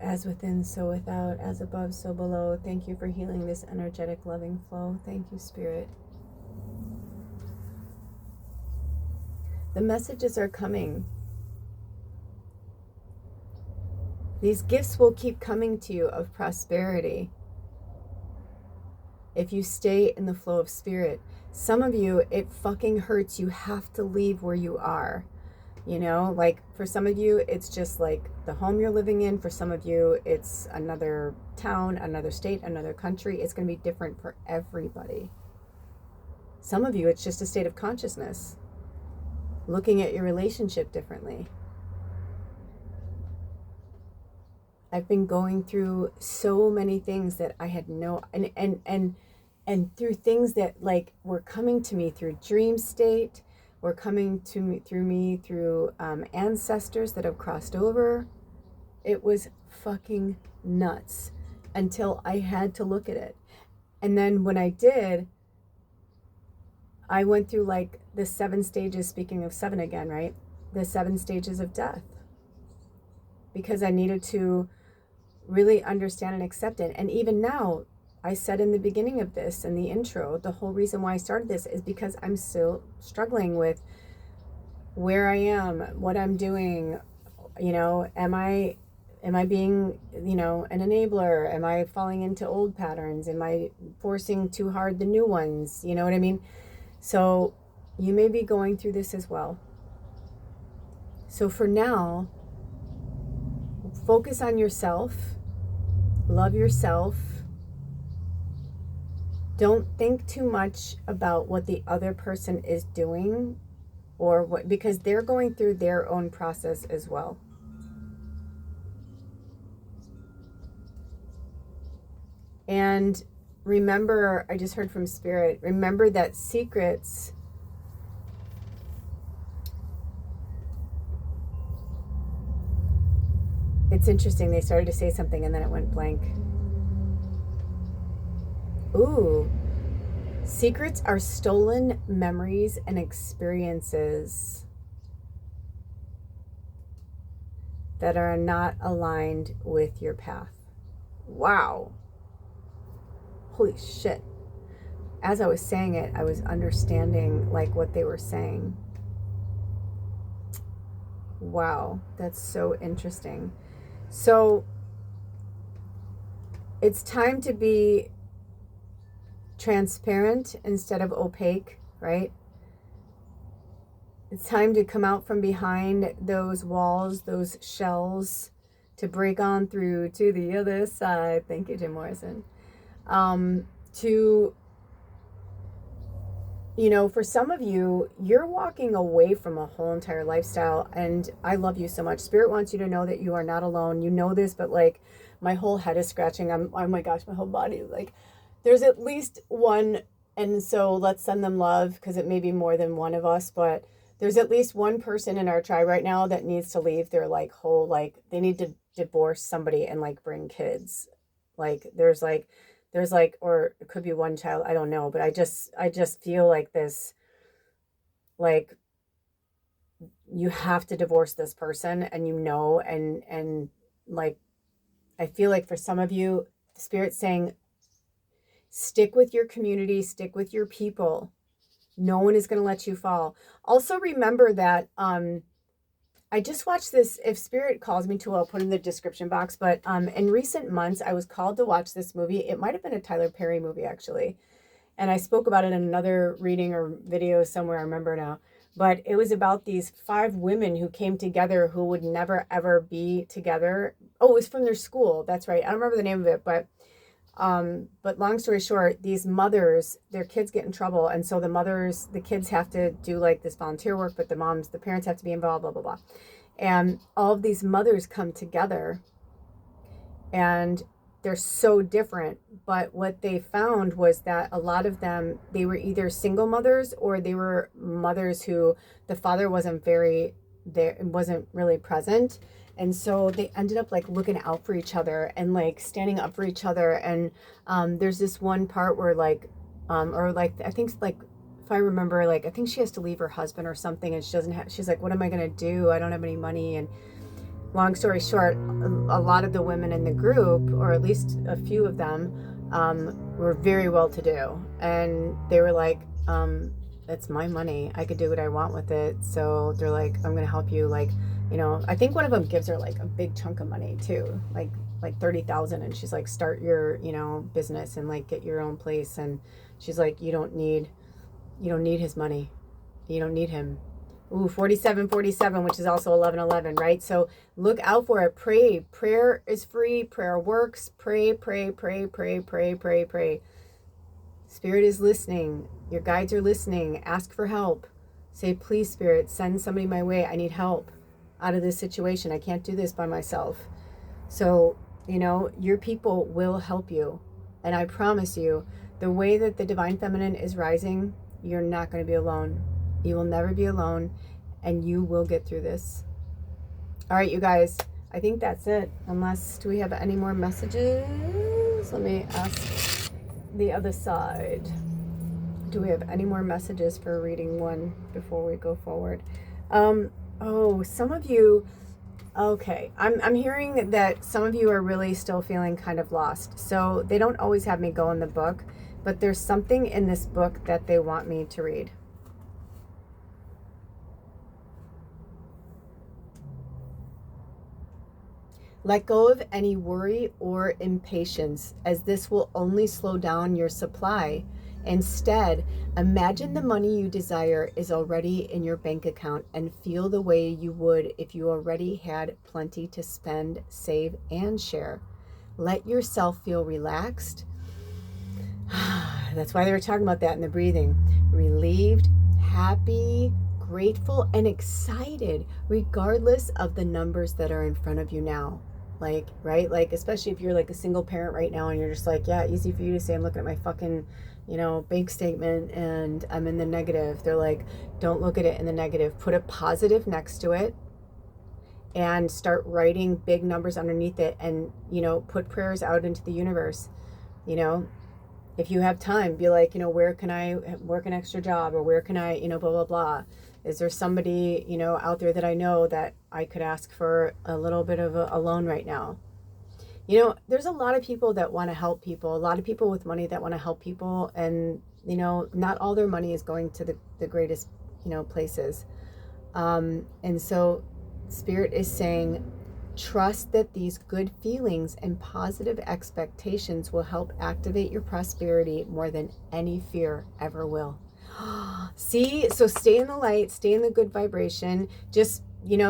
As within, so without, as above, so below. Thank you for healing this energetic, loving flow. Thank you, Spirit. The messages are coming. These gifts will keep coming to you of prosperity if you stay in the flow of Spirit. Some of you, it fucking hurts. You have to leave where you are. You know, like for some of you, it's just like the home you're living in. For some of you, it's another town, another state, another country. It's going to be different for everybody. Some of you, it's just a state of consciousness, looking at your relationship differently. I've been going through so many things that I had no, and through things that like were coming to me through dream state, were coming to me through ancestors that have crossed over. It was fucking nuts until I had to look at it. And then when I did, I went through like the 7 stages, speaking of 7 again, right? The 7 stages of death. Because I needed to really understand and accept it. And even now, I said in the beginning of this, in the intro, the whole reason why I started this is because I'm still struggling with where I am, what I'm doing. You know, am I being, you know, an enabler? Am I falling into old patterns? Am I forcing too hard the new ones? You know what I mean? So you may be going through this as well. So for now, focus on yourself, love yourself, Don't think too much about what the other person is doing or what, because they're going through their own process as well. And remember, I just heard from Spirit, remember that secrets, it's interesting, they started to say something and then it went blank. Ooh, secrets are stolen memories and experiences that are not aligned with your path. Wow. Holy shit. As I was saying it, I was understanding like what they were saying. Wow, that's so interesting. So it's time to be transparent instead of opaque, right? It's time to come out from behind those walls, those shells, to break on through to the other side. Thank you, Jim Morrison. To, you know, for some of you, you're walking away from a whole entire lifestyle, and I love you so much. Spirit wants you to know that you are not alone. You know this, but like my whole head is scratching. Oh my gosh, my whole body, like there's at least one, and so let's send them love because it may be more than one of us, but there's at least one person in our tribe right now that needs to leave their like whole, like they need to divorce somebody and like bring kids. Like there's like, or it could be one child, I don't know, but I just feel like this, like you have to divorce this person, and you know, and like I feel like for some of you, the Spirit's saying, stick with your community, stick with your people. No one is going to let you fall. Also remember that I just watched this, if Spirit calls me to, I'll put in the description box, but in recent months, I was called to watch this movie. It might have been a Tyler Perry movie, actually. And I spoke about it in another reading or video somewhere, I remember now. But it was about these 5 women who came together who would never, ever be together. Oh, it was from their school. That's right. I don't remember the name of it, but long story short, these mothers, their kids get in trouble. And so the kids have to do like this volunteer work, but the parents have to be involved, blah, blah, blah. And all of these mothers come together and they're so different. But what they found was that a lot of them, they were either single mothers or they were mothers who the father wasn't really present. And so they ended up like looking out for each other and like standing up for each other. And there's this one part where like, I think like, if I remember, like, I think she has to leave her husband or something, and she's like, what am I going to do? I don't have any money. And long story short, a lot of the women in the group, or at least a few of them, were very well to do. And they were like, it's my money. I could do what I want with it. So they're like, I'm going to help you. Like, you know, I think one of them gives her like a big chunk of money too, like 30,000. And she's like, start your, you know, business and like get your own place. And she's like, you don't need his money. You don't need him. Ooh, 4747, which is also 1111, right? So look out for it. Pray. Prayer is free. Prayer works. Pray, pray, pray, pray, pray, pray, pray. Spirit is listening. Your guides are listening. Ask for help. Say, please, Spirit, send somebody my way. I need help out of this situation. I can't do this by myself. So, you know, your people will help you. And I promise you, the way that the Divine Feminine is rising, you're not going to be alone. You will never be alone, and you will get through this. All right, you guys, I think that's it. Do we have any more messages? Let me ask the other side. Do we have any more messages for reading 1 before we go forward? Some of you, okay, I'm hearing that some of you are really still feeling kind of lost. So they don't always have me go in the book, but there's something in this book that they want me to read. Let go of any worry or impatience, as this will only slow down your supply. Instead, imagine the money you desire is already in your bank account and feel the way you would if you already had plenty to spend, save, and share. Let yourself feel relaxed. That's why they were talking about that in the breathing. Relieved, happy, grateful, and excited, regardless of the numbers that are in front of you now. Like, right? Like, especially if you're like a single parent right now and you're just like, yeah, easy for you to say, I'm looking at my fucking, bank statement and I'm in the negative. They're like, don't look at it in the negative. Put a positive next to it and start writing big numbers underneath it, and, put prayers out into the universe. If you have time, be like, where can I work an extra job, or where can I, blah, blah, blah. Is there somebody, out there that I know that I could ask for a little bit of a loan right now? There's a lot of people that want to help people, a lot of people with money that want to help people. And, not all their money is going to the greatest, places. And so Spirit is saying, trust that these good feelings and positive expectations will help activate your prosperity more than any fear ever will. See, so stay in the light, stay in the good vibration. Just,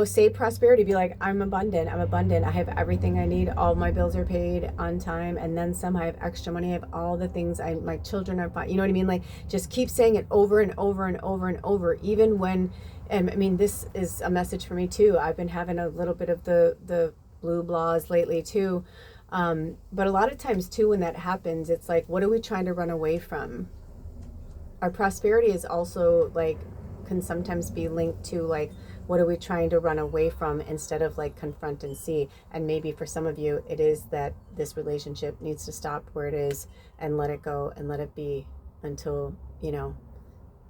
say prosperity. Be like, I'm abundant. I have everything I need. All my bills are paid on time, and then some. I have extra money. I have all the things. My children are fine. You know what I mean? Like, just keep saying it over and over and over and over, even when. And I mean, this is a message for me too. I've been having a little bit of the blue blahs lately too. But a lot of times too, when that happens, it's like, what are we trying to run away from? Our prosperity is also like, can sometimes be linked to like, what are we trying to run away from instead of like confront and see? And maybe for some of you, it is that this relationship needs to stop where it is and let it go and let it be until,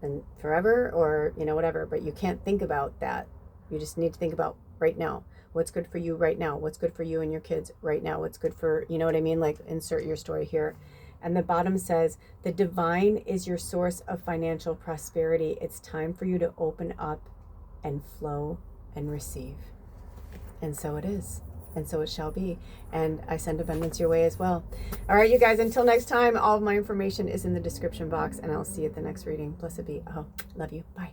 and forever, or whatever. But you can't think about that. You just need to think about right now. What's good for you right now? What's good for you and your kids right now? What's good for, you know what I mean? Like, insert your story here. And the bottom says, the divine is your source of financial prosperity. It's time for you to open up and flow and receive. And so it is. And so it shall be. And I send abundance your way as well. All right, you guys, until next time, all of my information is in the description box, and I'll see you at the next reading. Blessed be. Oh, love you. Bye.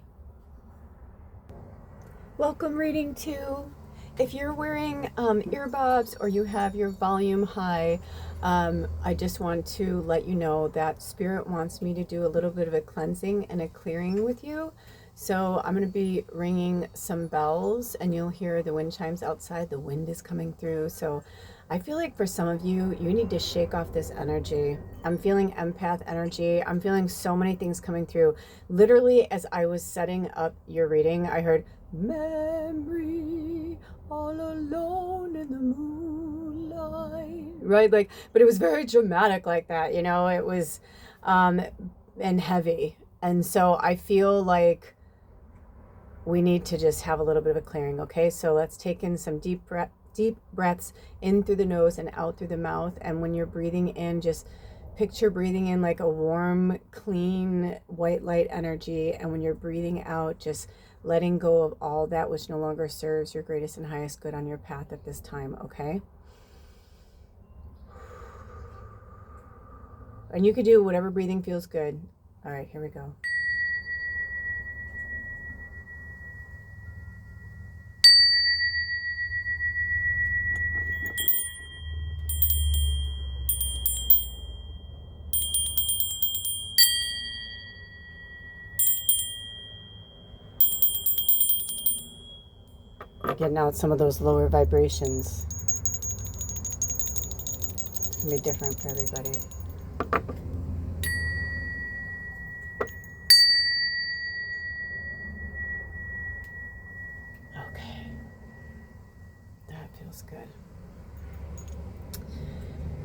Welcome, reading 2. If you're wearing earbuds or you have your volume high, I just want to let you know that Spirit wants me to do a little bit of a cleansing and a clearing with you. So I'm going to be ringing some bells, and you'll hear the wind chimes outside. The wind is coming through. So I feel like for some of you, you need to shake off this energy. I'm feeling empath energy. I'm feeling so many things coming through. Literally, as I was setting up your reading, I heard, memory all alone in the moonlight. Right? Like, but it was very dramatic like that. It was, and heavy. And so I feel like we need to just have a little bit of a clearing, okay? So let's take in some deep breaths in through the nose and out through the mouth. And when you're breathing in, just picture breathing in like a warm, clean, white light energy. And when you're breathing out, just letting go of all that which no longer serves your greatest and highest good on your path at this time, okay? And you could do whatever breathing feels good. All right, here we go. Getting out some of those lower vibrations. It's going to be different for everybody. Okay. That feels good.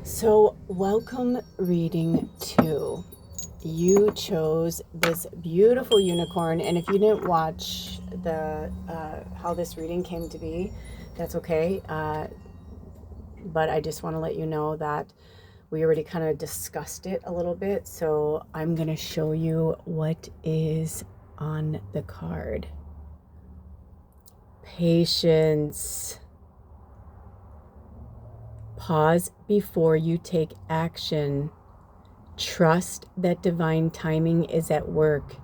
So, welcome, reading 2. You chose this beautiful unicorn, and if you didn't watch the how this reading came to be, that's okay. But I just want to let you know that we already kind of discussed it a little bit, so I'm going to show you what is on the card. Patience. Pause before you take action. Trust that divine timing is at work.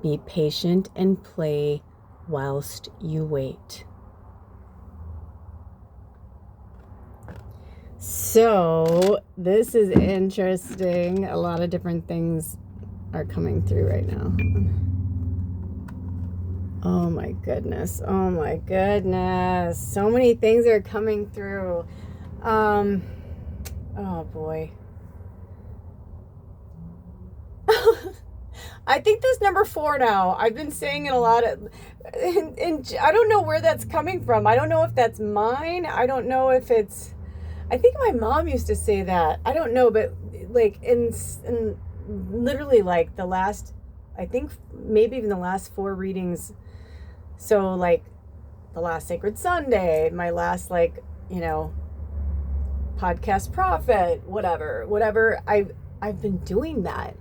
Be patient and play whilst you wait. So this is interesting. A lot of different things are coming through right now. Oh my goodness. Oh my goodness. So many things are coming through. Oh boy. I think that's number 4 now. I've been saying it a lot and I don't know where that's coming from. I don't know if that's mine. I don't know if it's, I think my mom used to say that. I don't know, but like in literally like the last, I think maybe even the last 4 readings. So like the last Sacred Sunday, my last like, podcast prophet, whatever. I've been doing that.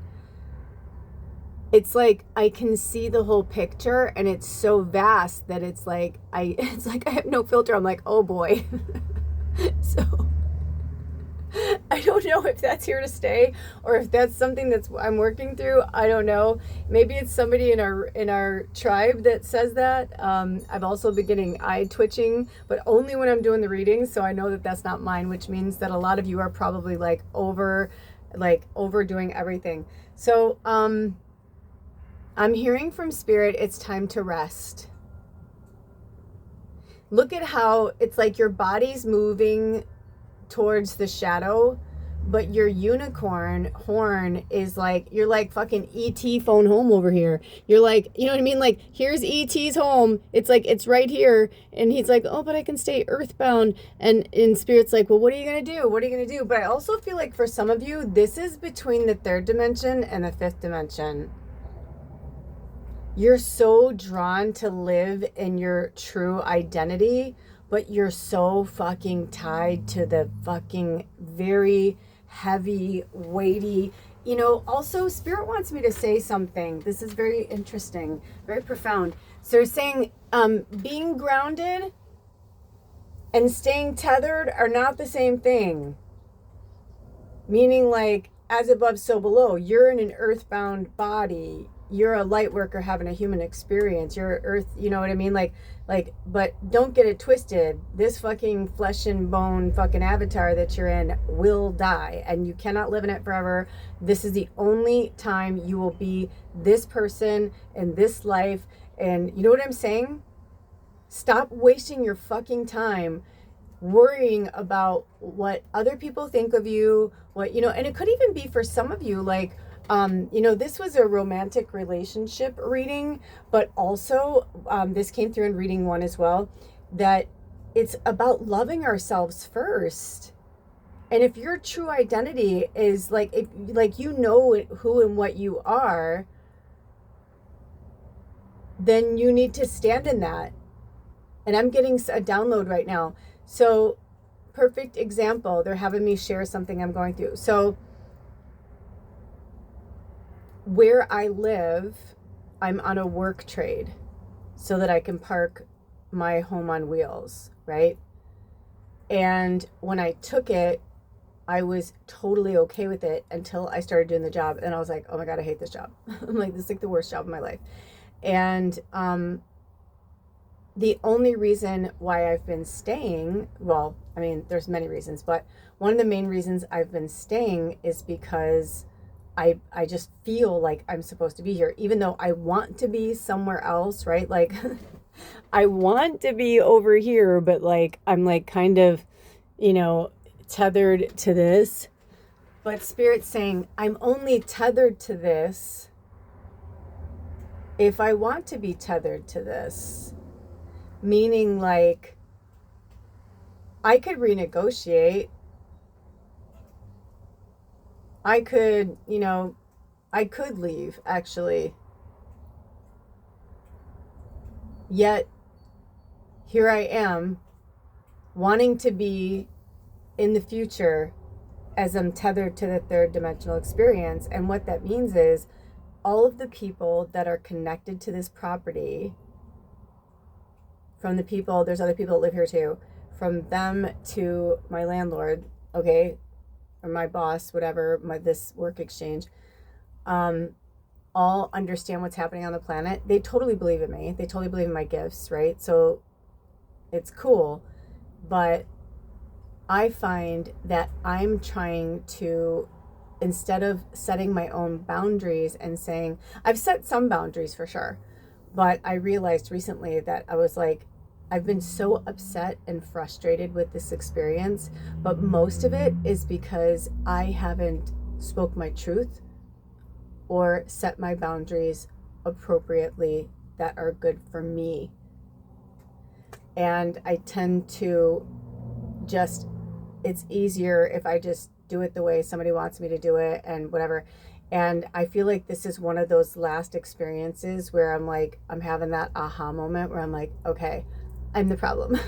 It's like I can see the whole picture and it's so vast that it's like I have no filter. I'm like, oh boy. So I don't know if that's here to stay or if that's something that's I'm working through. I don't know. Maybe it's somebody in our tribe that says that. I've also been getting eye twitching, but only when I'm doing the readings. So I know that that's not mine, which means that a lot of you are probably like overdoing everything. So I'm hearing from Spirit, it's time to rest. Look at how it's like your body's moving towards the shadow, but your unicorn horn is like, you're like fucking ET phone home over here. You're like, you know what I mean? Like, here's ET's home. It's like, it's right here. And he's like, oh, but I can stay earthbound. And in Spirit's like, well, what are you going to do? What are you going to do? But I also feel like for some of you, this is between the 3rd dimension and the 5th dimension. You're so drawn to live in your true identity, but you're so fucking tied to the fucking very heavy, weighty, also Spirit wants me to say something. This is very interesting, very profound. So they're saying being grounded and staying tethered are not the same thing. Meaning like as above, so below. You're in an earthbound body. You're a light worker having a human experience. You're earth, you know what I mean? Like, but don't get it twisted. This fucking flesh and bone fucking avatar that you're in will die and you cannot live in it forever. This is the only time you will be this person in this life. And you know what I'm saying? Stop wasting your fucking time worrying about what other people think of you, and it could even be for some of you, like, this was a romantic relationship reading, but also this came through in reading 1 as well, that it's about loving ourselves first. And if your true identity is like, if like who and what you are, then you need to stand in that. And I'm getting a download right now. So, perfect example. They're having me share something I'm going through. So, where I live, I'm on a work trade so that I can park my home on wheels, right? And when I took it, I was totally okay with it until I started doing the job. And I was like, oh my God, I hate this job. I'm like, this is like the worst job of my life. And the only reason why I've been staying, well, I mean, there's many reasons, but one of the main reasons I've been staying is because I just feel like I'm supposed to be here, even though I want to be somewhere else, right? Like, I want to be over here, but like, I'm like kind of, tethered to this. But Spirit's saying, I'm only tethered to this if I want to be tethered to this. Meaning like, I could renegotiate. I could, I could leave, actually. Yet, here I am, wanting to be in the future as I'm tethered to the 3rd dimensional experience. And what that means is all of the people that are connected to this property, from the people, there's other people that live here too, from them to my landlord, okay, or my boss, whatever, this work exchange, all understand what's happening on the planet. They totally believe in me. They totally believe in my gifts, right? So it's cool. But I find that I'm trying to, instead of setting my own boundaries and saying, I've set some boundaries for sure, but I realized recently that I was like, I've been so upset and frustrated with this experience, but most of it is because I haven't spoke my truth or set my boundaries appropriately that are good for me. And I tend to just, it's easier if I just do it the way somebody wants me to do it and whatever. And I feel like this is one of those last experiences where I'm like, I'm having that aha moment where I'm like, okay, I'm the problem.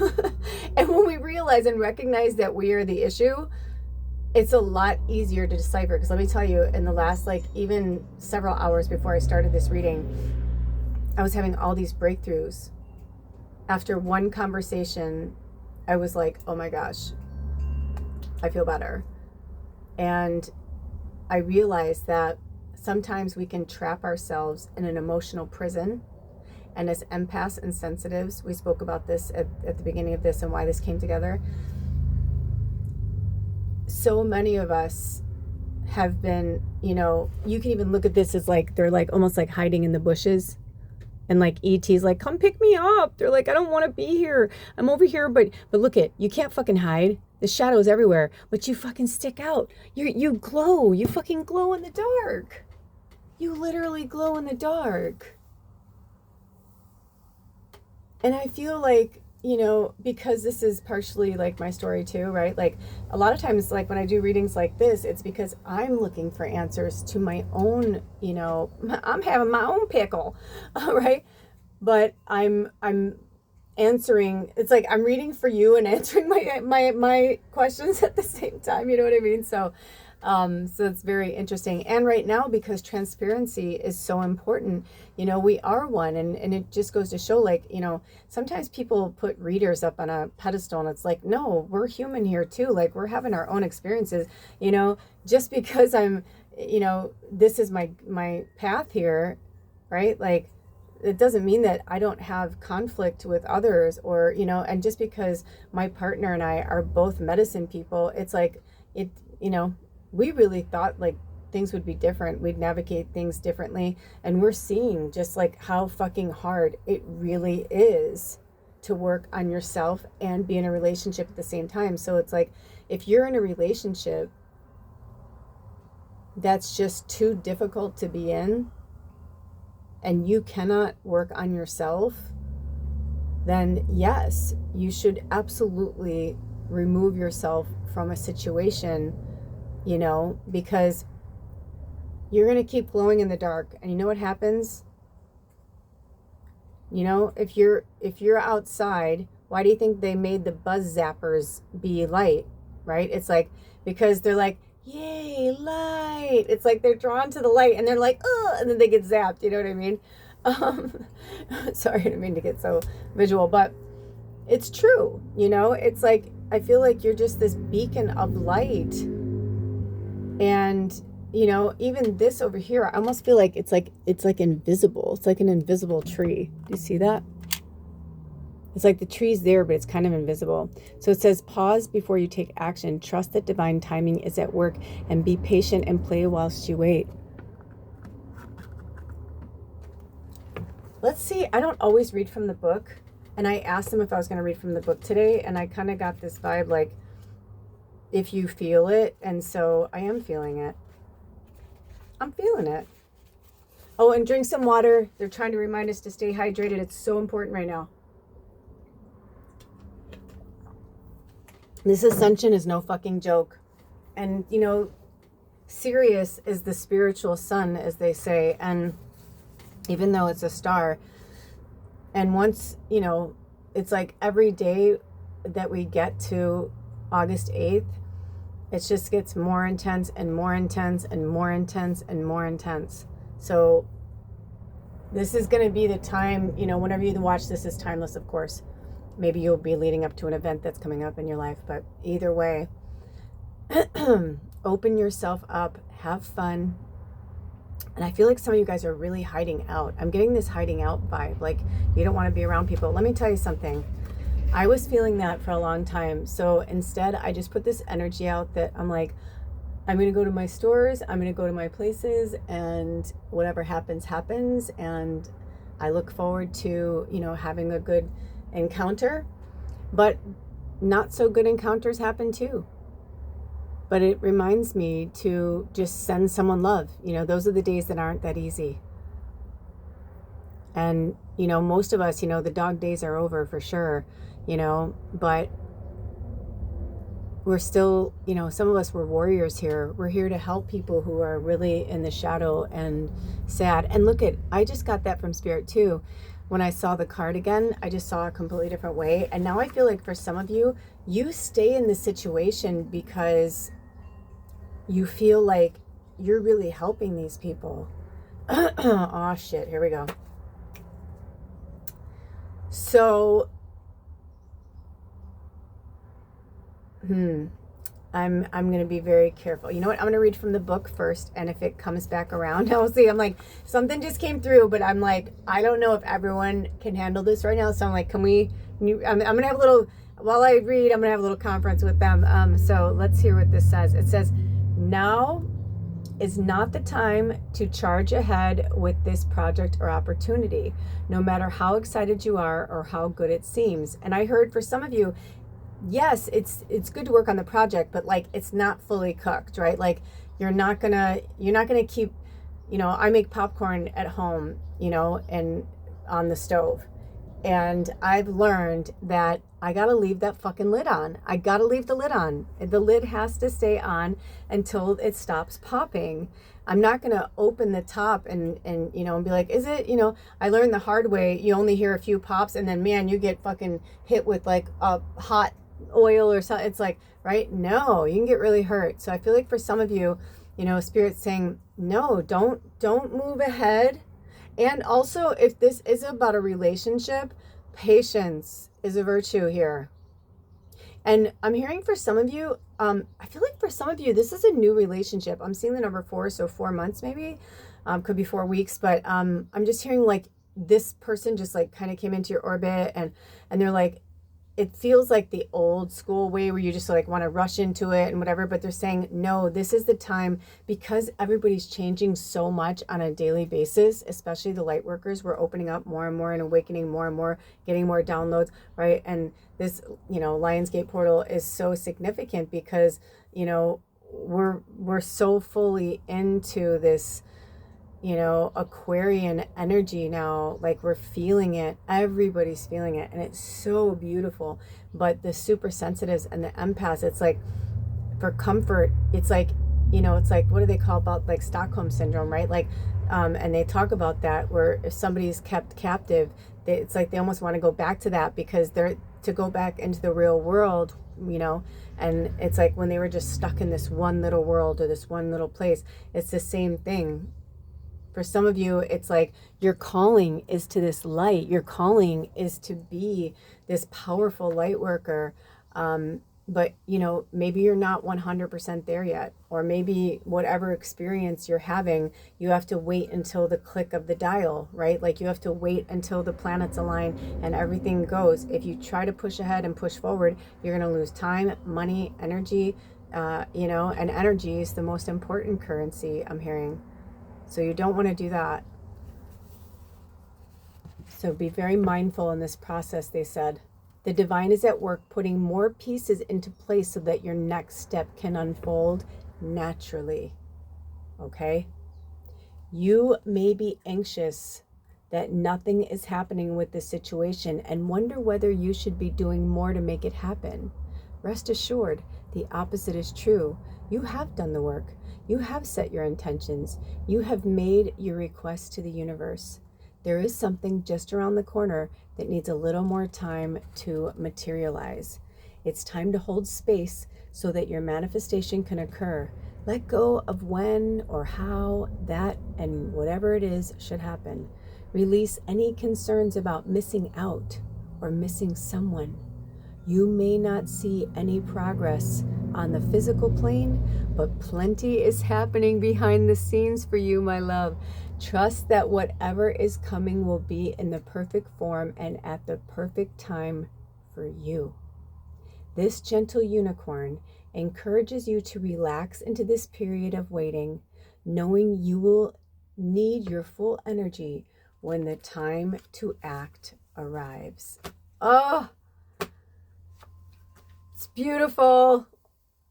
And when we realize and recognize that we are the issue, it's a lot easier to decipher. Because let me tell you, in the last, like, even several hours before I started this reading, I was having all these breakthroughs. After one conversation, I was like, oh my gosh, I feel better. And I realized that sometimes we can trap ourselves in an emotional prison. And as empaths and sensitives, we spoke about this at the beginning of this and why this came together. So many of us have been, you know, you can even look at this as like, they're like almost like hiding in the bushes. And like ET's like, come pick me up. They're like, I don't want to be here. I'm over here. But look it, you can't fucking hide. The shadows everywhere, but you fucking stick out. You glow. You fucking glow in the dark. You literally glow in the dark. And I feel like, you know, because this is partially like my story too, right? Like a lot of times, like when I do readings like this, it's because I'm looking for answers to my own, you know, I'm having my own pickle, right? But I'm answering, it's like I'm reading for you and answering my questions at the same time, you know what I mean? So it's very interesting. And right now, because transparency is so important, you know, we are one, and it just goes to show, like, you know, sometimes people put readers up on a pedestal, and it's like, no, we're human here too. Like, we're having our own experiences, you know, just because I'm, you know, this is my path here, right? Like, it doesn't mean that I don't have conflict with others, or, you know, and just because my partner and I are both medicine people, it's like, it, you know, we really thought like things would be different. We'd navigate things differently. And we're seeing just like how fucking hard it really is to work on yourself and be in a relationship at the same time. So it's like, if you're in a relationship that's just too difficult to be in, and you cannot work on yourself, then yes, you should absolutely remove yourself from a situation, you know, because you're going to keep glowing in the dark. And you know what happens? You know, if you're outside, why do you think they made the buzz zappers be light, right? It's like, because they're like, yay, light. It's like they're drawn to the light and they're like, oh, and then they get zapped. You know what I mean? Sorry, I didn't mean to get so visual, but it's true. You know, it's like, I feel like you're just this beacon of light. And, you know, even this over here, I almost feel like it's like invisible. It's like an invisible tree. Do you see that? It's like the tree's there, but it's kind of invisible. So it says, pause before you take action. Trust that divine timing is at work, and be patient and play whilst you wait. Let's see. I don't always read from the book. And I asked them if I was going to read from the book today. And I kind of got this vibe like, if you feel it. And so I am feeling it. I'm feeling it. Oh, and drink some water. They're trying to remind us to stay hydrated. It's so important right now. This ascension is no fucking joke. And, you know, Sirius is the spiritual sun, as they say. And even though it's a star, and once, you know, it's like every day that we get to August 8th, it just gets more intense and more intense and more intense and more intense. So this is going to be the time, you know, whenever you watch this is timeless, of course. Maybe you'll be leading up to an event that's coming up in your life, but either way, open yourself up, have fun. And I feel like some of you guys are really hiding out. I'm getting this hiding out vibe, like you don't want to be around people. Let me tell you something. I was feeling that for a long time. So instead, I just put this energy out that I'm like, I'm going to go to my stores, I'm going to go to my places, and whatever happens, happens. And I look forward to, having a good encounter. But not so good encounters happen too. But it reminds me to just send someone love. Those are the days that aren't that easy. And, most of us, the dog days are over for sure, but we're still, some of us were warriors here. We're here to help people who are really in the shadow and sad. And look I just got that from Spirit too. When I saw the card again, I just saw a completely different way. And now I feel like for some of you, you stay in the situation because you feel like you're really helping these people. Oh shit, here we go. So, I'm going to be very careful. You know what? I'm going to read from the book first, and if it comes back around, I'll see. I'm like, something just came through, but I'm like, I don't know if everyone can handle this right now. So I'm like, I'm going to have a little, while I read, I'm going to have a little conference with them. So let's hear what this says. It says, now is not the time to charge ahead with this project or opportunity, no matter how excited you are or how good it seems. And I heard for some of you, yes, it's good to work on the project, but like it's not fully cooked, right? Like you're not gonna keep, I make popcorn at home, and on the stove. And I've learned that I gotta leave that fucking lid on. I gotta leave the lid on. The lid has to stay on until it stops popping. I'm not gonna open the top and be like, is it, I learned the hard way. You only hear a few pops and then man, you get fucking hit with like a hot oil or something. It's like, right? No, you can get really hurt. So I feel like for some of you, Spirit's saying, no, don't move ahead. And also, if this is about a relationship, patience is a virtue here. And I'm hearing for some of you, I feel like for some of you, this is a new relationship. I'm seeing the number 4, so 4 months maybe, could be 4 weeks, but I'm just hearing like this person just like kind of came into your orbit and they're like, it feels like the old school way where you just like want to rush into it and whatever, but they're saying, no, this is the time because everybody's changing so much on a daily basis, especially the light workers. We're opening up more and more and awakening more and more, getting more downloads, right? And this, Lionsgate portal is so significant because, we're so fully into this, Aquarian energy now, like we're feeling it, everybody's feeling it, and it's so beautiful. But the super sensitives and the empaths, it's like for comfort, it's like, it's like, what do they call about like Stockholm syndrome, right? Like, and they talk about that where if somebody's kept captive, it's like they almost want to go back to that because they're to go back into the real world, and it's like when they were just stuck in this one little world or this one little place, it's the same thing. For some of you, it's like your calling is to this light. Your calling is to be this powerful light worker. But, maybe you're not 100% there yet. Or maybe whatever experience you're having, you have to wait until the click of the dial, right? Like you have to wait until the planets align and everything goes. If you try to push ahead and push forward, you're going to lose time, money, energy, and energy is the most important currency I'm hearing. So you don't want to do that. So be very mindful in this process, they said. The divine is at work putting more pieces into place so that your next step can unfold naturally. Okay? You may be anxious that nothing is happening with the situation and wonder whether you should be doing more to make it happen. Rest assured, the opposite is true. You have done the work. You have set your intentions. You have made your requests to the universe. There is something just around the corner that needs a little more time to materialize. It's time to hold space so that your manifestation can occur. Let go of when or how that and whatever it is should happen. Release any concerns about missing out or missing someone. You may not see any progress on the physical plane, but plenty is happening behind the scenes for you, my love. Trust that whatever is coming will be in the perfect form and at the perfect time for you. This gentle unicorn encourages you to relax into this period of waiting, knowing you will need your full energy when the time to act arrives. Oh, it's beautiful.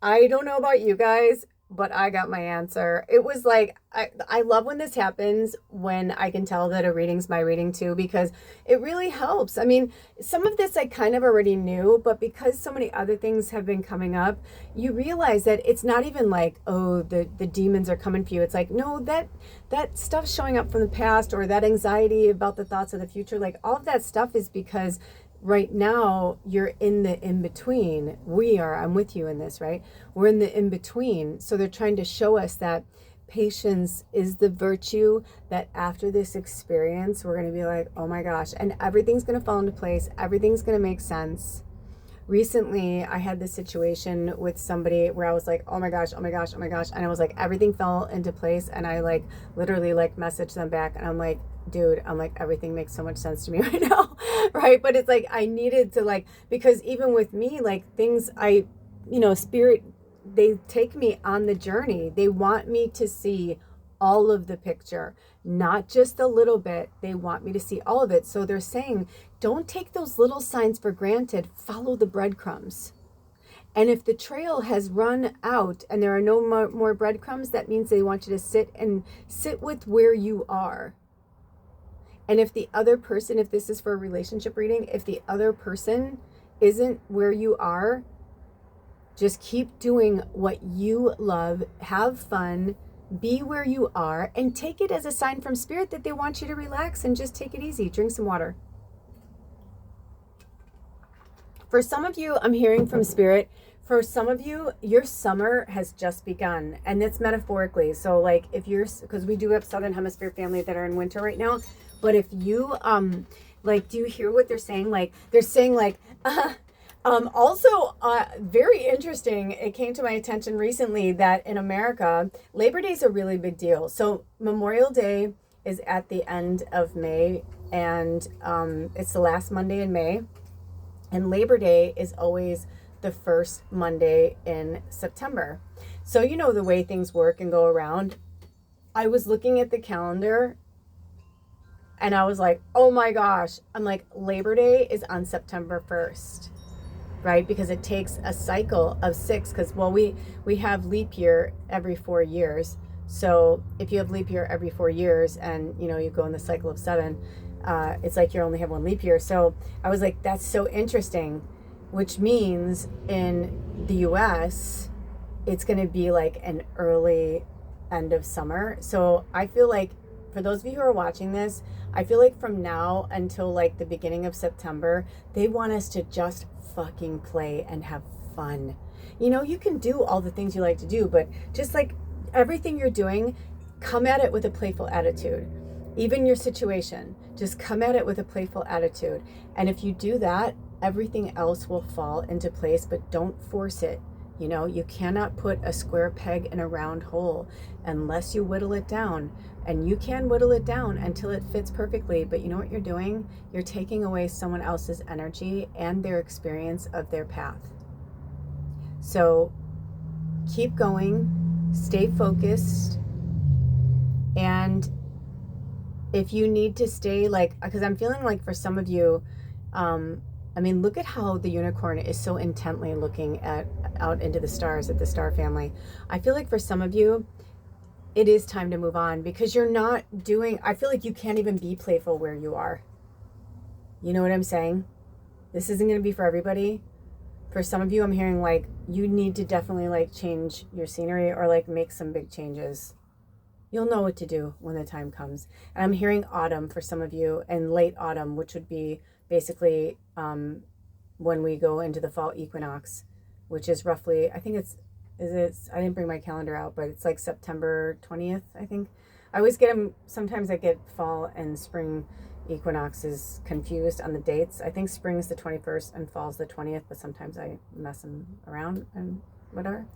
I don't know about you guys, but I got my answer. It was like, I love when this happens, when I can tell that a reading's my reading too, because it really helps. I mean, some of this I kind of already knew, but because so many other things have been coming up, you realize that it's not even like, oh, the demons are coming for you. It's like, no, that stuff's showing up from the past, or that anxiety about the thoughts of the future. Like, all of that stuff is because right now you're in the in-between. I'm with you in this, right? We're in the in-between. So they're trying to show us that patience is the virtue, that after this experience, we're going to be like, oh my gosh, and everything's going to fall into place. Everything's going to make sense. Recently, I had this situation with somebody where I was like, oh my gosh, oh my gosh, oh my gosh. And I was like, everything fell into place. And I like literally like messaged them back, and I'm like, dude, I'm like, everything makes so much sense to me right now. Right. But it's like, I needed to like, because even with me, like things spirit, they take me on the journey. They want me to see all of the picture, not just a little bit. They want me to see all of it. So they're saying, don't take those little signs for granted. Follow the breadcrumbs. And if the trail has run out and there are no more breadcrumbs, that means they want you to sit with where you are. And if the other person, if this is for a relationship reading, if the other person isn't where you are, just keep doing what you love, have fun, be where you are, and take it as a sign from spirit that they want you to relax and just take it easy. Drink some water. For some of you, I'm hearing from spirit, for some of you, your summer has just begun, and that's metaphorically. So like if you're, because we do have Southern Hemisphere family that are in winter right now, but if you, like, do you hear what they're saying? Like, they're saying like, also, very interesting, it came to my attention recently that in America, Labor Day is a really big deal. So Memorial Day is at the end of May, and it's the last Monday in May. And Labor Day is always the first Monday in September. So you know the way things work and go around. I was looking at the calendar and I was like, oh my gosh. I'm like, Labor Day is on September 1st, right? Because it takes a cycle of 6, because, well, we have leap year every 4 years. So if you have leap year every 4 years and, you go in the cycle of 7, it's like you only have one leap year. So I was like, that's so interesting, which means in the US, it's going to be like an early end of summer. So I feel like for those of you who are watching this, I feel like from now until like the beginning of September, they want us to just fucking play and have fun. You can do all the things you like to do, but just like everything you're doing, come at it with a playful attitude. Even your situation, just come at it with a playful attitude. And if you do that, everything else will fall into place, but don't force it. You cannot put a square peg in a round hole unless you whittle it down. And you can whittle it down until it fits perfectly. But you know what you're doing? You're taking away someone else's energy and their experience of their path. So keep going, stay focused. And if you need to stay because I'm feeling like for some of you, look at how the unicorn is so intently looking out into the stars at the star family. I feel like for some of you, it is time to move on, because you're not I feel like you can't even be playful where you are. You know what I'm saying? This isn't going to be for everybody. For some of you, I'm hearing like you need to definitely change your scenery or make some big changes. You'll know what to do when the time comes. And I'm hearing autumn for some of you, and late autumn, which would be basically when we go into the fall equinox, which is roughly, I think I didn't bring my calendar out, but it's like September 20th, I think. I always get them, sometimes I get fall and spring equinoxes confused on the dates. I think spring is the 21st and fall is the 20th, but sometimes I mess them around and whatever.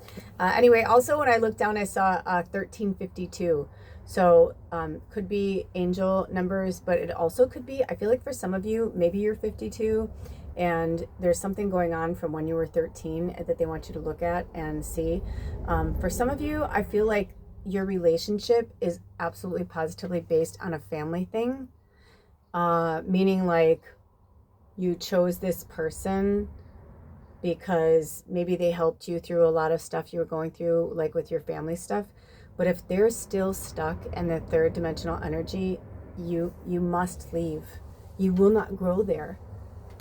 Anyway, also when I looked down, I saw 1352. So could be angel numbers, but it also could be, I feel like for some of you, maybe you're 52 And there's something going on from when you were 13 that they want you to look at and see. For some of you, I feel like your relationship is absolutely positively based on a family thing, meaning like you chose this person because maybe they helped you through a lot of stuff you were going through, like with your family stuff. But if they're still stuck in the third dimensional energy, you must leave. You will not grow there,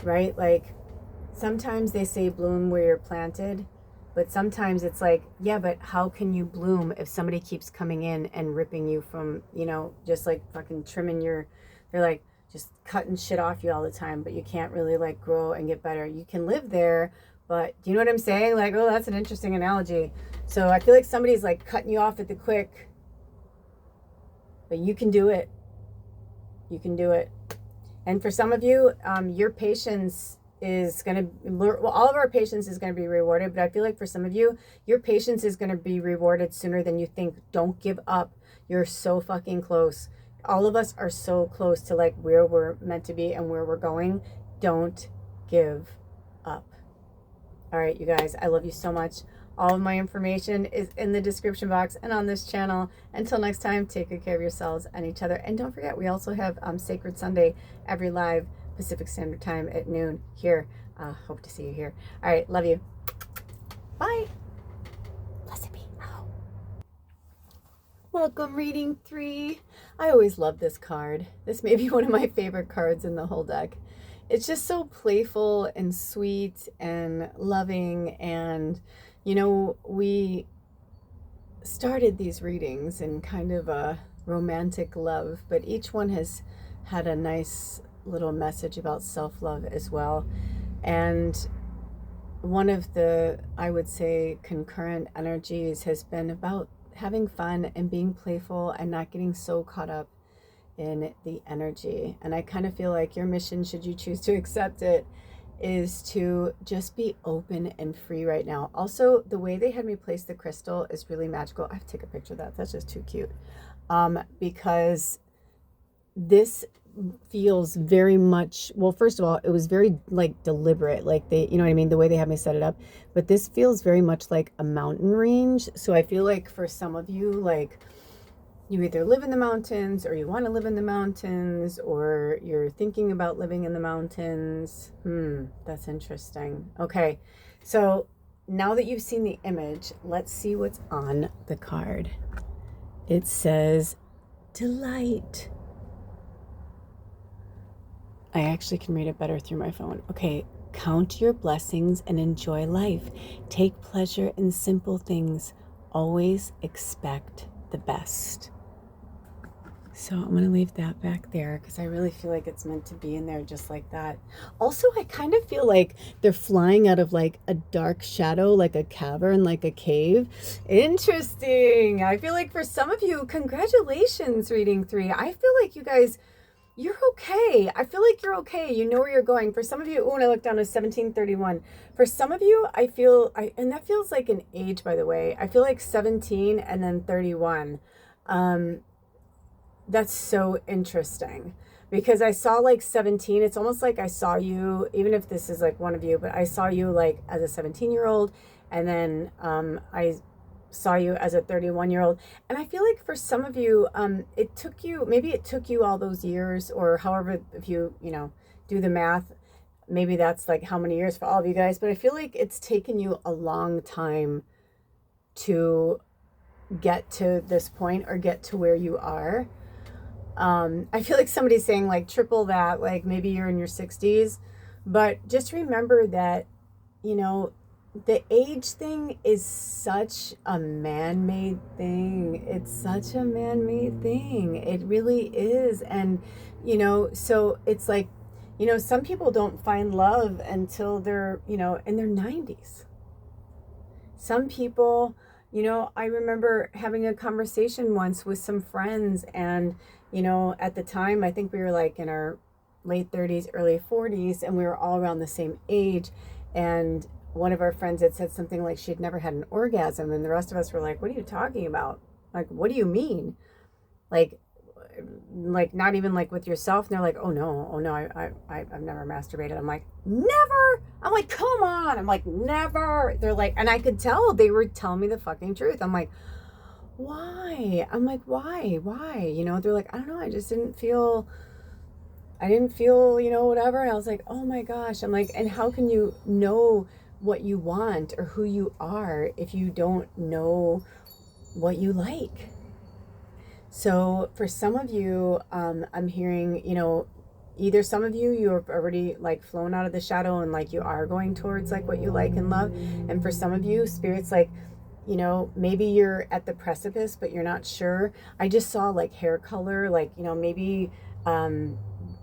right? Like sometimes they say bloom where you're planted, but sometimes it's like, yeah, but how can you bloom if somebody keeps coming in and ripping you from, just like fucking trimming they're like just cutting shit off you all the time, but you can't really like grow and get better. You can live there, but do you know what I'm saying? Like, oh, that's an interesting analogy. So I feel like somebody's like cutting you off at the quick, but you can do it. You can do it. And for some of you, your patience is going to, well, all of our patience is going to be rewarded, but I feel like for some of you, your patience is going to be rewarded sooner than you think. Don't give up. You're so fucking close. All of us are so close to like where we're meant to be and where we're going. Don't give up. All right, you guys, I love you so much. All of my information is in the description box and on this channel. Until next time, take good care of yourselves and each other. And don't forget, we also have Sacred Sunday every live Pacific Standard Time at noon here. Hope to see you here. All right, love you. Bye. Blessed be. Oh. Welcome, reading 3. I always love this card. This may be one of my favorite cards in the whole deck. It's just so playful and sweet and loving. And, we started these readings in kind of a romantic love, but each one has had a nice little message about self-love as well. And one of the, I would say, concurrent energies has been about having fun and being playful and not getting so caught up in the energy. And I kind of feel like your mission, should you choose to accept it, is to just be open and free right now. Also, the way they had me place the crystal is really magical. I have to take a picture of that. That's just too cute. Because this feels very much, well, first of all, it was very like deliberate, like they, you know what I mean, the way they had me set it up. But this feels very much like a mountain range. So I feel like for some of you, like you either live in the mountains or you want to live in the mountains, or you're thinking about living in the mountains. That's interesting. Okay, so now that you've seen the image, let's see what's on the card. It says delight. I actually can read it better through my phone. Okay, count your blessings and enjoy life. Take pleasure in simple things. Always expect the best. So I'm going to leave that back there because I really feel like it's meant to be in there just like that. Also, I kind of feel like they're flying out of like a dark shadow, like a cavern, like a cave. Interesting. I feel like for some of you, congratulations, reading 3. I feel like you guys, you're okay. I feel like you're okay. You know where you're going. For some of you, when I look down to 1731, for some of you, I feel, and that feels like an age, by the way. I feel like 17 and then 31. That's so interesting because I saw like 17. It's almost like I saw you, even if this is like one of you, but I saw you like as a 17-year-old, and then I saw you as a 31-year-old. And I feel like for some of you, it took you all those years, or however, if you do the math, maybe that's like how many years for all of you guys, but I feel like it's taken you a long time to get to this point or get to where you are. I feel like somebody's saying like triple that, like maybe you're in your 60s, but just remember that, the age thing is such a man-made thing. It's such a man-made thing. It really is. And, so it's like, some people don't find love until they're, in their 90s. Some people, I remember having a conversation once with some friends, and, at the time, I think we were like in our late 30s, early 40s, and we were all around the same age. And one of our friends had said something like she'd never had an orgasm, and the rest of us were like, what are you talking about? Like, what do you mean? Like, like not even like with yourself. And they're like, oh no, I've never masturbated. I'm like, never. I'm like, come on. I'm like, never. They're like, and I could tell they were telling me the fucking truth. I'm like, why? I'm like, why? You know, they're like, I don't know. I didn't feel, you know, whatever. And I was like, oh my gosh. I'm like, and how can you know what you want or who you are if you don't know what you like? So for some of you, I'm hearing, you know, either some of you're already like flown out of the shadow and like you are going towards like what you like and love. And for some of you, Spirit's like, you know, maybe you're at the precipice, but you're not sure. I just saw like hair color, like, you know, maybe,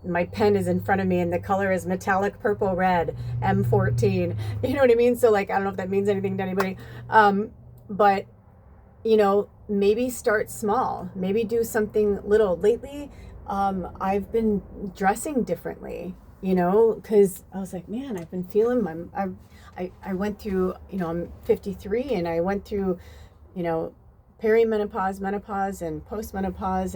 my pen is in front of me and the color is metallic purple red, M14. You know what I mean? So like, I don't know if that means anything to anybody. But you know, maybe start small, maybe do something little. Lately, I've been dressing differently, you know, because I was like, man, I've been feeling I went through, you know, I'm 53 and I went through, you know, perimenopause, menopause, and postmenopause,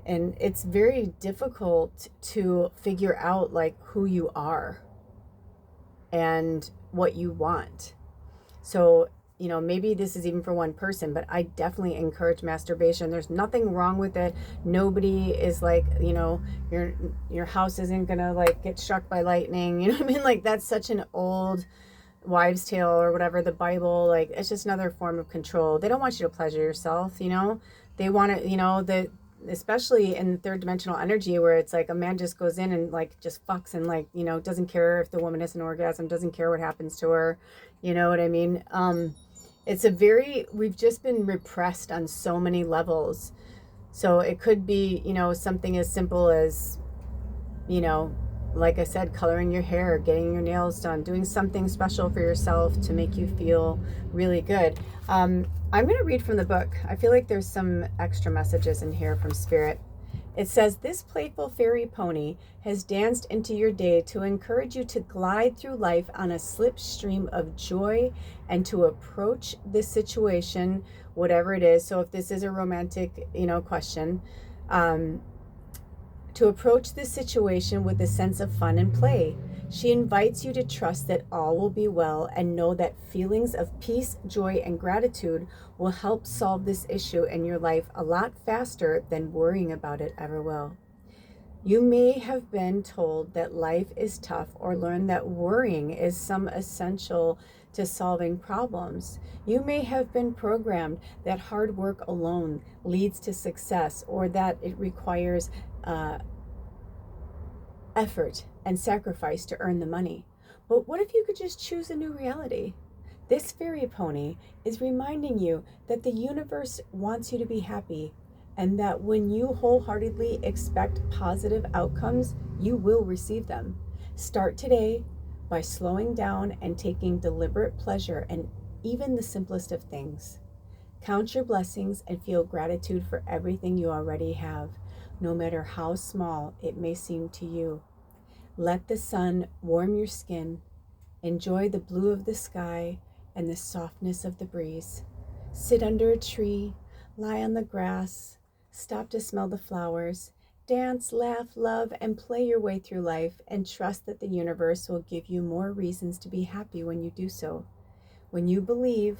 and it's very difficult to figure out like who you are and what you want. So, you know, maybe this is even for one person, but I definitely encourage masturbation. There's nothing wrong with it. Nobody is like, you know, your house isn't gonna like get struck by lightning. You know what I mean? Like that's such an old wives' tale or whatever, the Bible. Like it's just another form of control. They don't want you to pleasure yourself, you know. They want to, you know, especially in third dimensional energy where it's like a man just goes in and like just fucks and like, you know, doesn't care if the woman has an orgasm, doesn't care what happens to her. You know what I mean? We've just been repressed on so many levels. So it could be, you know, something as simple as, you know, like I said, coloring your hair, getting your nails done, doing something special for yourself to make you feel really good. I'm going to read from the book. I feel like there's some extra messages in here from Spirit. It says, this playful fairy pony has danced into your day to encourage you to glide through life on a slipstream of joy and to approach this situation, whatever it is. So if this is a romantic, you know, question, to approach this situation with a sense of fun and play. She invites you to trust that all will be well and know that feelings of peace, joy, and gratitude will help solve this issue in your life a lot faster than worrying about it ever will. You may have been told that life is tough or learned that worrying is some essential to solving problems. You may have been programmed that hard work alone leads to success or that it requires effort and sacrifice to earn the money. But what if you could just choose a new reality? This fairy pony is reminding you that the universe wants you to be happy and that when you wholeheartedly expect positive outcomes, you will receive them. Start today by slowing down and taking deliberate pleasure in even the simplest of things. Count your blessings and feel gratitude for everything you already have, no matter how small it may seem to you. Let the sun warm your skin. Enjoy the blue of the sky and the softness of the breeze. Sit under a tree, lie on the grass, stop to smell the flowers, dance, laugh, love, and play your way through life, and trust that the universe will give you more reasons to be happy when you do so. When you believe,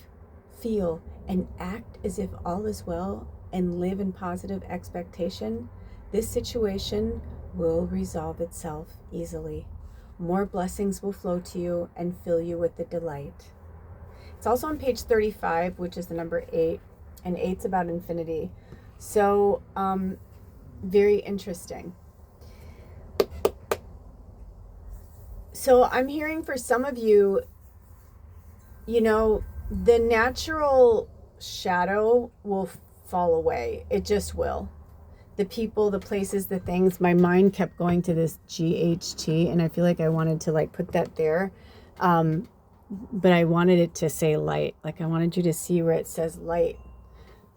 feel, and act as if all is well and live in positive expectation, this situation will resolve itself easily. More blessings will flow to you and fill you with the delight. It's also on page 35, which is the number 8, and 8's about infinity. So, very interesting. So I'm hearing for some of you, you know, the natural shadow will fall away. It just will. The people, the places, the things. My mind kept going to this GHT, and I feel like I wanted to like put that there. But I wanted it to say light. Like I wanted you to see where it says light.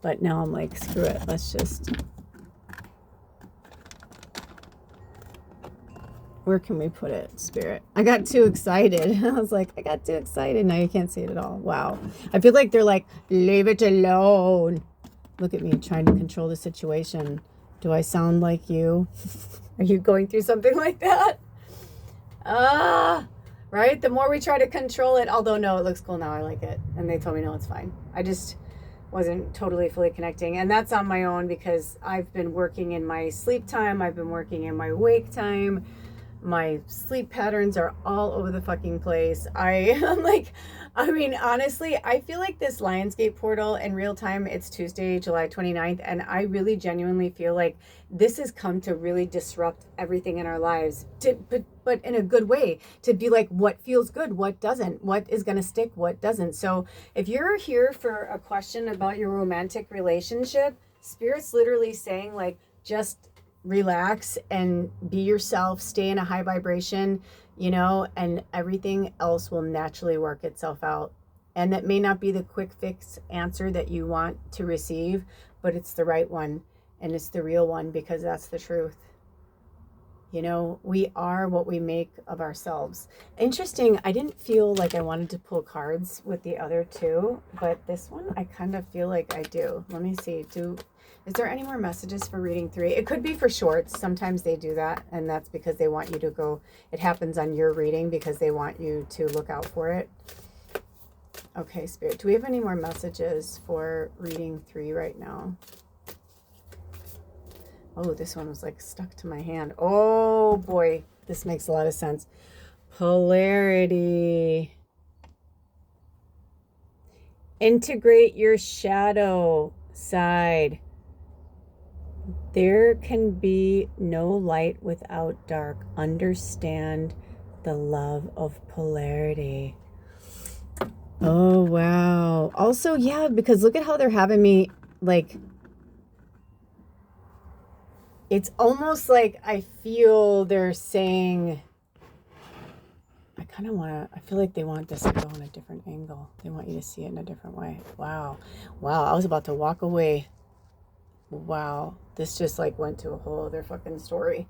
But now I'm like, screw it. Let's just... Where can we put it, Spirit? I got too excited. I was like, I got too excited. Now you can't see it at all. Wow. I feel like they're like, leave it alone. Look at me trying to control the situation. Do I sound like you? Are you going through something like that? Right? The more we try to control it, although no, it looks cool now. I like it. And they told me, no, it's fine. I just wasn't totally fully connecting. And that's on my own because I've been working in my sleep time. I've been working in my wake time. My sleep patterns are all over the fucking place. I'm like, I mean, honestly, I feel like this Lionsgate portal in real time, it's Tuesday, July 29th, and I really genuinely feel like this has come to really disrupt everything in our lives, but in a good way, to be like, what feels good, what doesn't, what is going to stick, what doesn't. So if you're here for a question about your romantic relationship, Spirit's literally saying, like, just relax and be yourself, stay in a high vibration, and everything else will naturally work itself out. And that may not be the quick fix answer that you want to receive, but it's the right one and it's the real one, because that's the truth. We are what we make of ourselves. Interesting, I didn't feel like I wanted to pull cards with the other two, but this one I kind of feel like I do. Let me see. Is there any more messages for reading 3? It could be for shorts. Sometimes they do that, and that's because they want you to go. It happens on your reading because they want you to look out for it. Okay, Spirit, do we have any more messages for reading 3 right now? Oh, this one was like stuck to my hand. Oh boy, this makes a lot of sense. Polarity. Integrate your shadow side. There can be no light without dark. Understand the love of polarity. Oh, wow. Also, yeah, because look at how they're having me, like, it's almost like I feel they're saying, I feel like they want this to go in a different angle. They want you to see it in a different way. Wow. Wow. I was about to walk away. Wow. This just like went to a whole other fucking story.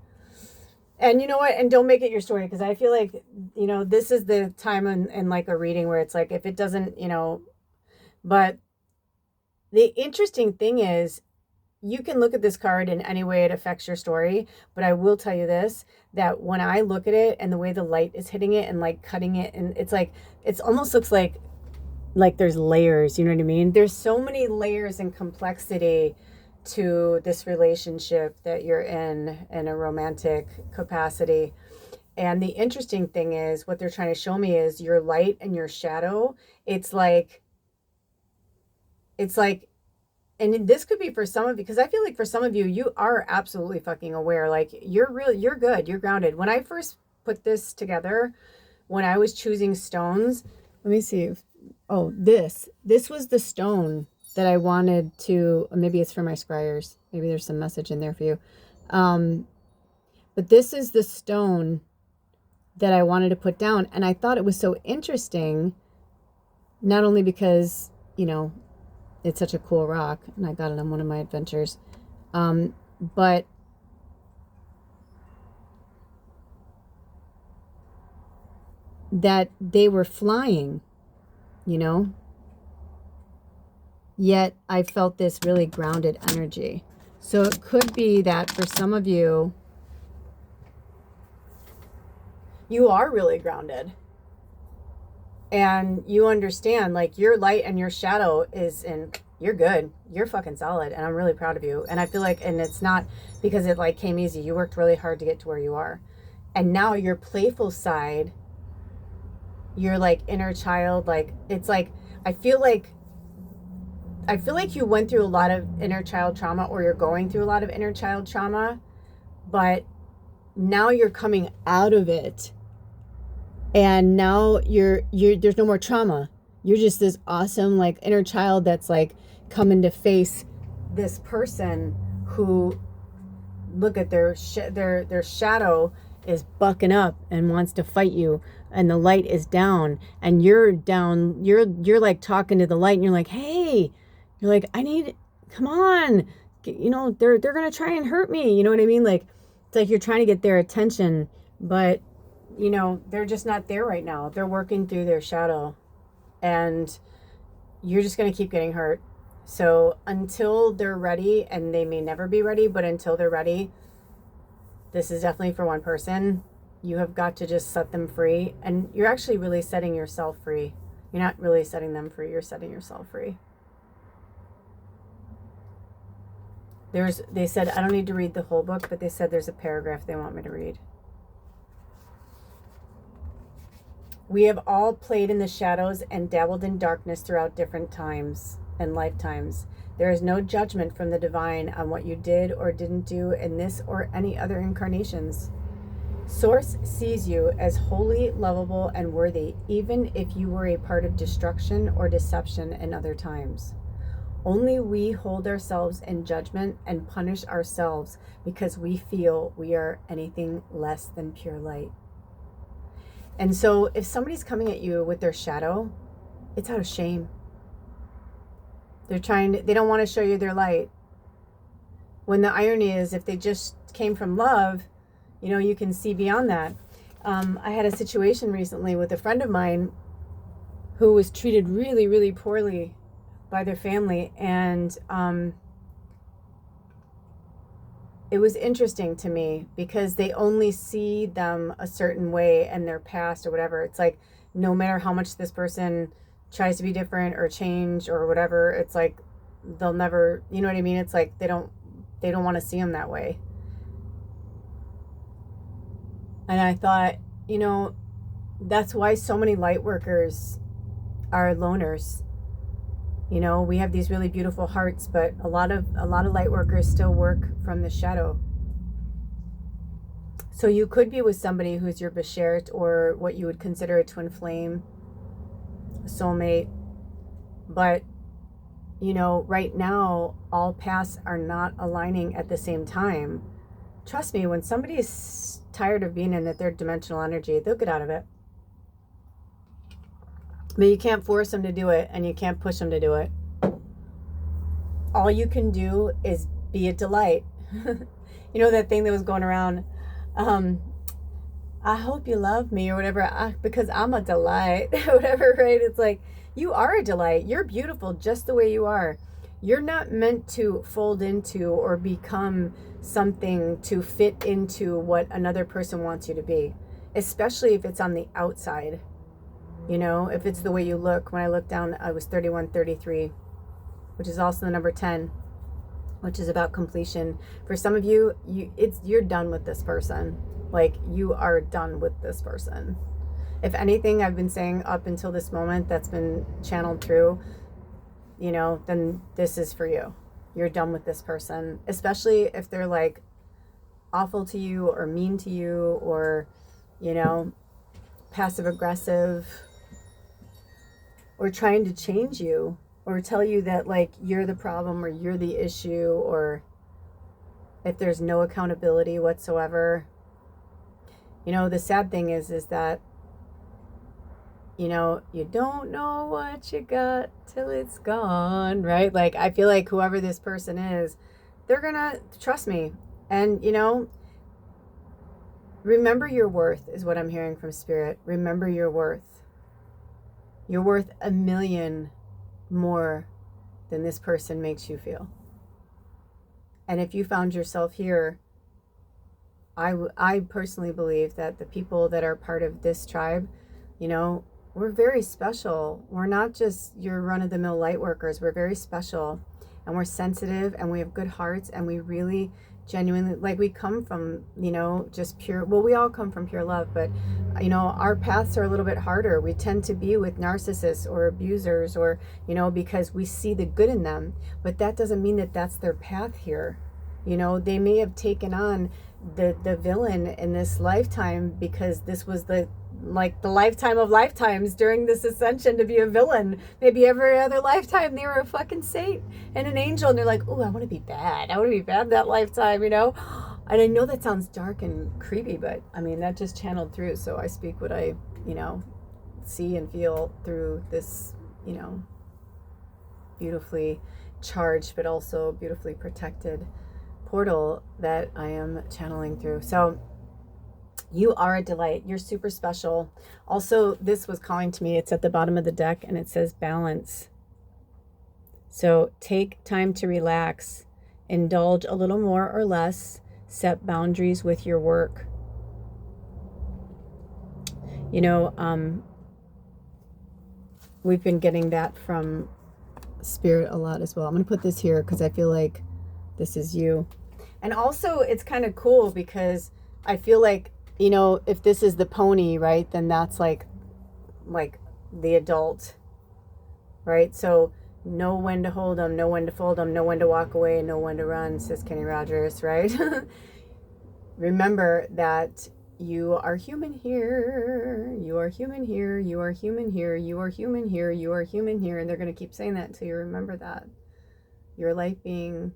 And you know what? And don't make it your story, because I feel like, this is the time in like a reading where it's like, if it doesn't, but the interesting thing is, you can look at this card in any way it affects your story, but I will tell you this, that when I look at it and the way the light is hitting it and like cutting it, and it's like, it almost looks like there's layers, you know what I mean? There's so many layers and complexity to this relationship that you're in a romantic capacity. And the interesting thing is, what they're trying to show me is your light and your shadow. It's like, and this could be for some of you, because I feel like for some of you, you are absolutely fucking aware. Like, you're good, you're grounded. When I first put this together, when I was choosing stones, let me see. This was the stone that I wanted to, maybe it's for my scryers. Maybe there's some message in there for you. But this is the stone that I wanted to put down. And I thought it was so interesting, not only because, it's such a cool rock, and I got it on one of my adventures, but that they were flying, yet I felt this really grounded energy. So it could be that for some of you, you are really grounded. And you understand, like, your light and your shadow you're good. You're fucking solid. And I'm really proud of you. And I feel like, and it's not because it like came easy. You worked really hard to get to where you are. And now your playful side, your like inner child, like, it's like, I feel like you went through a lot of inner child trauma, or you're going through a lot of inner child trauma, but now you're coming out of it. And now there's no more trauma. You're just this awesome like inner child that's like coming to face this person who, look at their shadow is bucking up and wants to fight you, and the light is down, and you're down. You're like talking to the light, and you're like, hey, you're like, come on, they're gonna try and hurt me. You know what I mean? Like, it's like you're trying to get their attention, but they're just not there right now. They're working through their shadow, and you're just going to keep getting hurt. So until they're ready, and they may never be ready, but until they're ready, this is definitely for one person. You have got to just set them free. And you're actually really setting yourself free. You're not really setting them free. You're setting yourself free. They said, I don't need to read the whole book, but they said there's a paragraph they want me to read. We have all played in the shadows and dabbled in darkness throughout different times and lifetimes. There is no judgment from the divine on what you did or didn't do in this or any other incarnations. Source sees you as wholly lovable and worthy, even if you were a part of destruction or deception in other times. Only we hold ourselves in judgment and punish ourselves because we feel we are anything less than pure light. And so if somebody's coming at you with their shadow, it's out of shame. They don't want to show you their light. When the irony is, if they just came from love, you can see beyond that. I had a situation recently with a friend of mine who was treated really, really poorly by their family. And it was interesting to me because they only see them a certain way and their past or whatever. It's like, no matter how much this person tries to be different or change or whatever, it's like they'll never, you know what I mean? It's like they don't want to see them that way. And I thought, that's why so many light workers are loners. We have these really beautiful hearts, but a lot of light workers still work from the shadow. So you could be with somebody who's your beshert, or what you would consider a twin flame, a soulmate. But, right now, all paths are not aligning at the same time. Trust me, when somebody is tired of being in that third dimensional energy, they'll get out of it. But you can't force them to do it, and you can't push them to do it. All you can do is be a delight. That thing that was going around, I hope you love me, or whatever, because I'm a delight, whatever, right? It's like, you are a delight. You're beautiful just the way you are. You're not meant to fold into or become something to fit into what another person wants you to be, especially if it's on the outside. If it's the way you look. When I looked down, I was 3133, which is also the number 10, which is about completion. For some of you, you're done with this person. Like, you are done with this person. If anything I've been saying up until this moment that's been channeled through, then this is for you. You're done with this person, especially if they're like awful to you or mean to you or, passive aggressive, or trying to change you, or tell you that like you're the problem or you're the issue, or if there's no accountability whatsoever. The sad thing is that, you don't know what you got till it's gone, right? Like, I feel like whoever this person is, they're gonna trust me. And, remember your worth is what I'm hearing from Spirit. Remember your worth. You're worth 1,000,000 more than this person makes you feel. And if you found yourself here, I personally believe that the people that are part of this tribe, we're very special. We're not just your run-of-the-mill light workers. We're very special, and we're sensitive, and we have good hearts, and we really genuinely, like, we come from, just pure, well, we all come from pure love, but, our paths are a little bit harder. We tend to be with narcissists or abusers, or, because we see the good in them, but that doesn't mean that that's their path here. They may have taken on the villain in this lifetime because this was the lifetime of lifetimes during this ascension to be a villain. Maybe every other lifetime they were a fucking saint and an angel, and they're like, oh, I want to be bad. I want to be bad that lifetime, And I know that sounds dark and creepy, but I mean, that just channeled through. So I speak what I, see and feel through this, beautifully charged, but also beautifully protected portal that I am channeling through. So you are a delight. You're super special. Also, this was calling to me. It's at the bottom of the deck, and it says balance. So take time to relax, indulge a little more or less, set boundaries with your work. You know, we've been getting that from Spirit a lot as well. I'm going to put this here because I feel like this is you. And also it's kind of cool because I feel like, you know, if this is the pony, right, then that's like the adult, right? So know when to hold them, know when to fold them, know when to walk away, know when to run, says Kenny Rogers, right? Remember that you are human here, you are human here, you are human here, you are human here, you are human here. And they're going to keep saying that until you remember that. Your life being,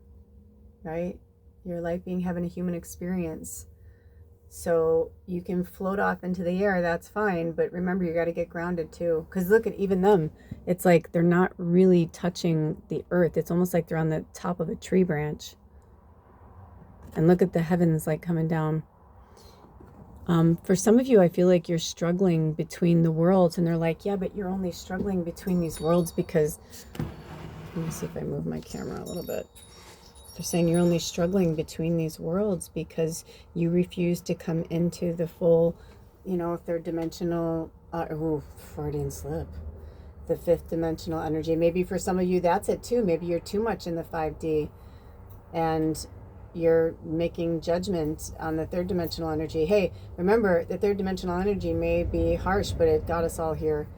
right? Your life being having a human experience. So you can float off into the air, that's fine. But remember, you got to get grounded too. Because look at even them. It's like they're not really touching the earth. It's almost like they're on the top of a tree branch. And look at the heavens like coming down. For some of you, I feel like you're struggling between the worlds. And they're like, yeah, but you're only struggling between these worlds because... Let me see if I move my camera a little bit. They're saying you're only struggling between these worlds because you refuse to come into the full, you know, third dimensional, Freudian slip, the fifth dimensional energy. Maybe for some of you, that's it too. Maybe you're too much in the 5D and you're making judgment on the third dimensional energy. Hey, remember, the third dimensional energy may be harsh, but it got us all here.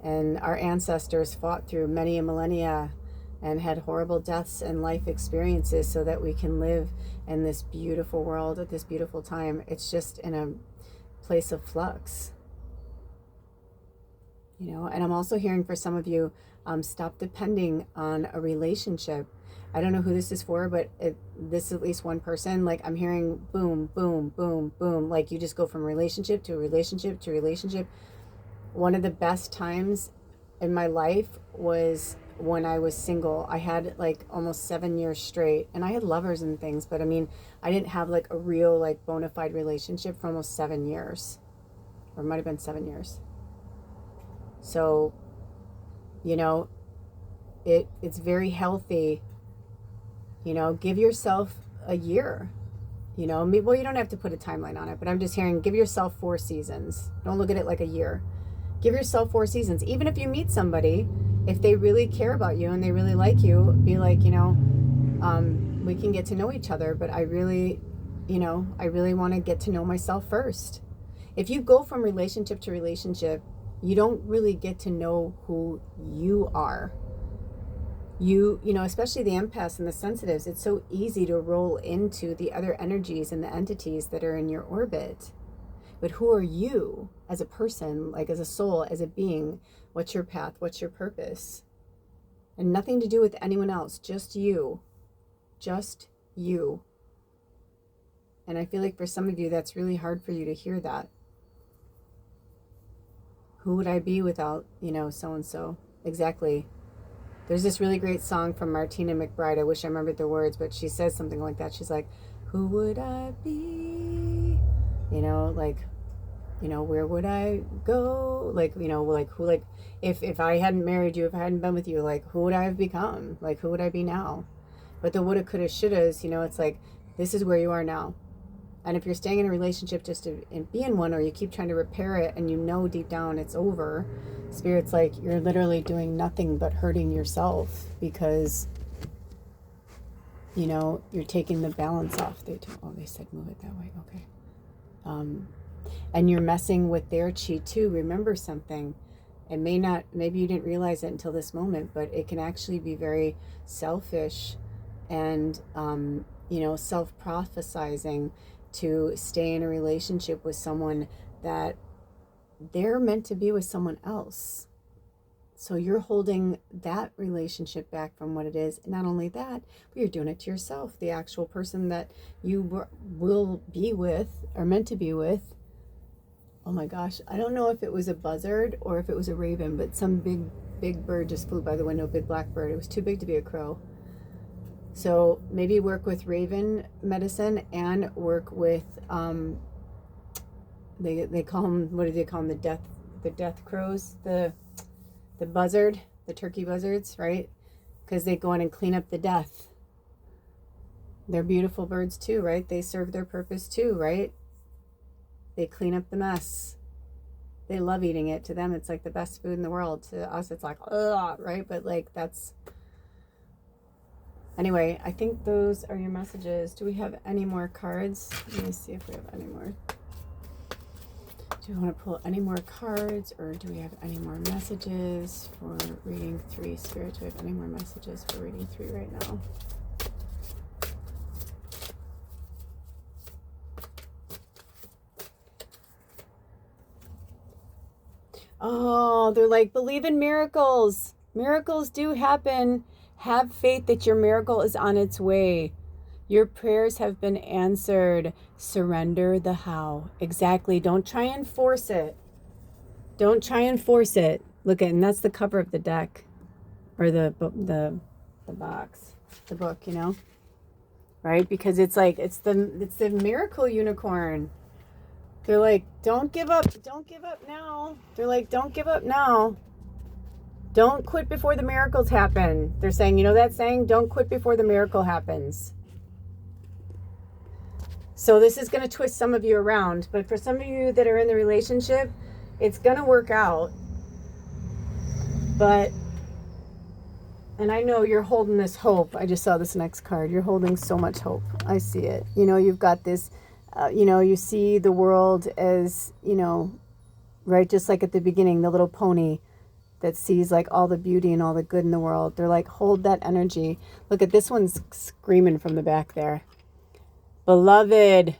And our ancestors fought through many a millennia and had horrible deaths and life experiences so that we can live in this beautiful world at this beautiful time. It's just in a place of flux, you know. And I'm also hearing for some of you, stop depending on a relationship. I don't know who this is for, but this is at least one person. Like I'm hearing boom, boom, boom, boom. Like you just go from relationship to relationship to relationship. One of the best times in my life was when I was single. I had like almost 7 years straight, and I had lovers and things, but I mean, I didn't have like a real like bona fide relationship for almost 7 years, or it might have been 7 years. So, you know, it's very healthy. You know, give yourself a year. You know, well, you don't have to put a timeline on it, but I'm just hearing, give yourself 4 seasons. Don't look at it like a year. Give yourself 4 seasons. Even if you meet somebody, if they really care about you and they really like you, be like, you know, we can get to know each other, but I really want to get to know myself first. If you go from relationship to relationship, you don't really get to know who you are. You know, especially the empaths and the sensitives, it's so easy to roll into the other energies and the entities that are in your orbit. But who are you as a person, like as a soul, as a being? What's your path? What's your purpose? And nothing to do with anyone else, just you. Just you. And I feel like for some of you, that's really hard for you to hear that. Who would I be without, you know, so-and-so? Exactly. There's this really great song from Martina McBride. I wish I remembered the words, but she says something like that. She's like, who would I be? You know, like, you know, where would I go? Like, you know, like who, like, if I hadn't married you, if I hadn't been with you, like, who would I have become? Like, who would I be now? But the woulda, coulda, shouldas, you know, it's like, this is where you are now. And if you're staying in a relationship just to be in one, or you keep trying to repair it and you know deep down it's over, Spirit's like, you're literally doing nothing but hurting yourself because, you know, you're taking the balance off. They said move it that way. Okay. And you're messing with their chi too. Remember something. It may not, maybe you didn't realize it until this moment, but it can actually be very selfish and, you know, self-prophesizing to stay in a relationship with someone that they're meant to be with someone else. So you're holding that relationship back from what it is. Not only that, but you're doing it to yourself. The actual person that you will be with or meant to be with. Oh my gosh, I don't know if it was a buzzard or if it was a raven, but some big bird just flew by the window, big black bird. It was too big to be a crow. So maybe work with raven medicine and work with they call them, what do they call them, the death crows, the buzzard, the turkey buzzards, right? because they go in and clean up the death. They're beautiful birds too, right? They serve their purpose too, right? They clean up the mess. They love eating it. To them, it's like the best food in the world. To us, it's like, ugh, right? But like, that's... Anyway, I think those are your messages. Do we have any more cards? Let me see if we have any more. Do we want to pull any more cards, or do we have any more messages for reading 3? Spirit, do we have any more messages for reading 3 right now? Oh, they're like, believe in miracles. Miracles do happen. Have faith that your miracle is on its way. Your prayers have been answered. Surrender the how. Exactly. Don't try and force it. Don't try and force it. Look at, and that's the cover of the deck, or the box, the book, you know, right? Because it's like, it's the miracle unicorn. They're like, don't give up. Don't give up now. They're like, don't give up now. Don't quit before the miracles happen. They're saying, you know that saying, don't quit before the miracle happens. So this is going to twist some of you around, but for some of you that are in the relationship, it's going to work out. But, and I know you're holding this hope. I just saw this next card. You're holding so much hope. I see it. You know, you've got this, you know, you see the world as, you know, right, just like at the beginning, the little pony that sees like all the beauty and all the good in the world. They're like, hold that energy. Look at this one's screaming from the back there. Beloved,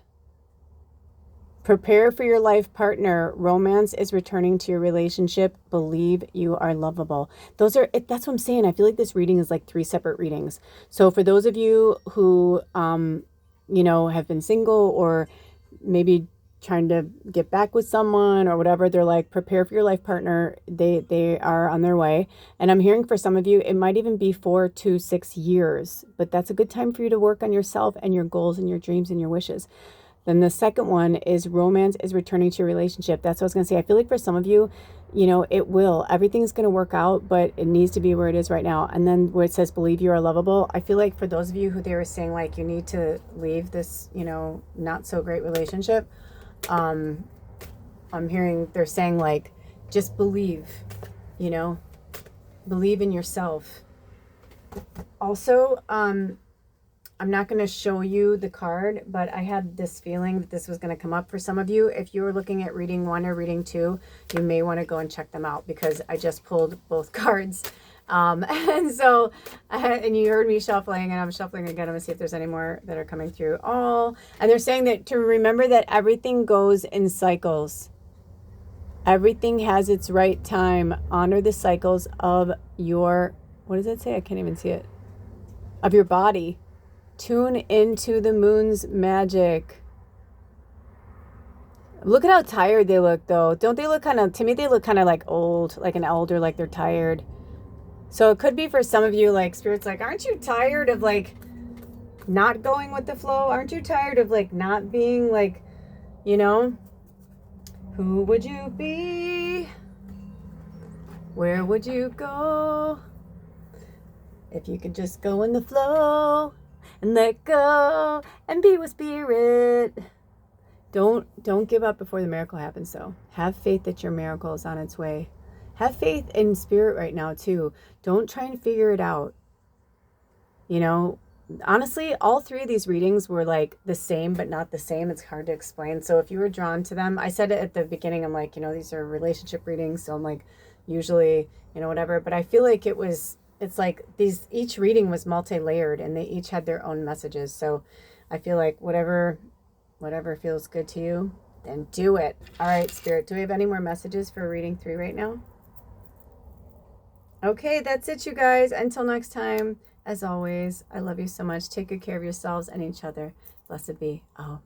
prepare for your life partner. Romance is returning to your relationship. Believe you are lovable. That's what I'm saying. I feel like this reading is like 3 separate readings. So for those of you who, you know, have been single, or maybe trying to get back with someone or whatever, they're like, prepare for your life partner. They are on their way. And I'm hearing for some of you, it might even be 4 to 6 years, but that's a good time for you to work on yourself and your goals and your dreams and your wishes. Then the second one is romance is returning to your relationship. That's what I was going to say. I feel like for some of you, you know, it will. Everything's going to work out, but it needs to be where it is right now. And then where it says, believe you are lovable. I feel like for those of you who they were saying, like, you need to leave this, you know, not so great relationship. I'm hearing they're saying, like, just believe, you know, believe in yourself. Also, I'm not going to show you the card, but I had this feeling that this was going to come up for some of you. If you were looking at reading 1 or reading 2, you may want to go and check them out, because I just pulled both cards. And so, and you heard me shuffling, and I'm shuffling again. I'm going to see if there's any more that are coming through. Oh, and they're saying that to remember that everything goes in cycles. Everything has its right time. Honor the cycles of your, what does it say? I can't even see it. Of your body. Tune into the moon's magic. Look at how tired they look, though. Don't they look kind of, to me, they look kind of like old, like an elder, like they're tired. So it could be for some of you, like, Spirit's like, aren't you tired of, like, not going with the flow? Aren't you tired of, like, not being, like, you know, who would you be? Where would you go? If you could just go in the flow and let go and be with Spirit. Don't give up before the miracle happens, though. Have faith that your miracle is on its way. Have faith in Spirit right now, too. Don't try and figure it out. You know, honestly, all 3 of these readings were like the same, but not the same. It's hard to explain. So if you were drawn to them, I said it at the beginning, I'm like, you know, these are relationship readings. So I'm like, usually, you know, whatever. But I feel like it's like each reading was multi-layered, and they each had their own messages. So I feel like whatever feels good to you, then do it. All right, Spirit, do we have any more messages for reading 3 right now? Okay, that's it, you guys. Until next time, as always, I love you so much. Take good care of yourselves and each other. Blessed be. Oh.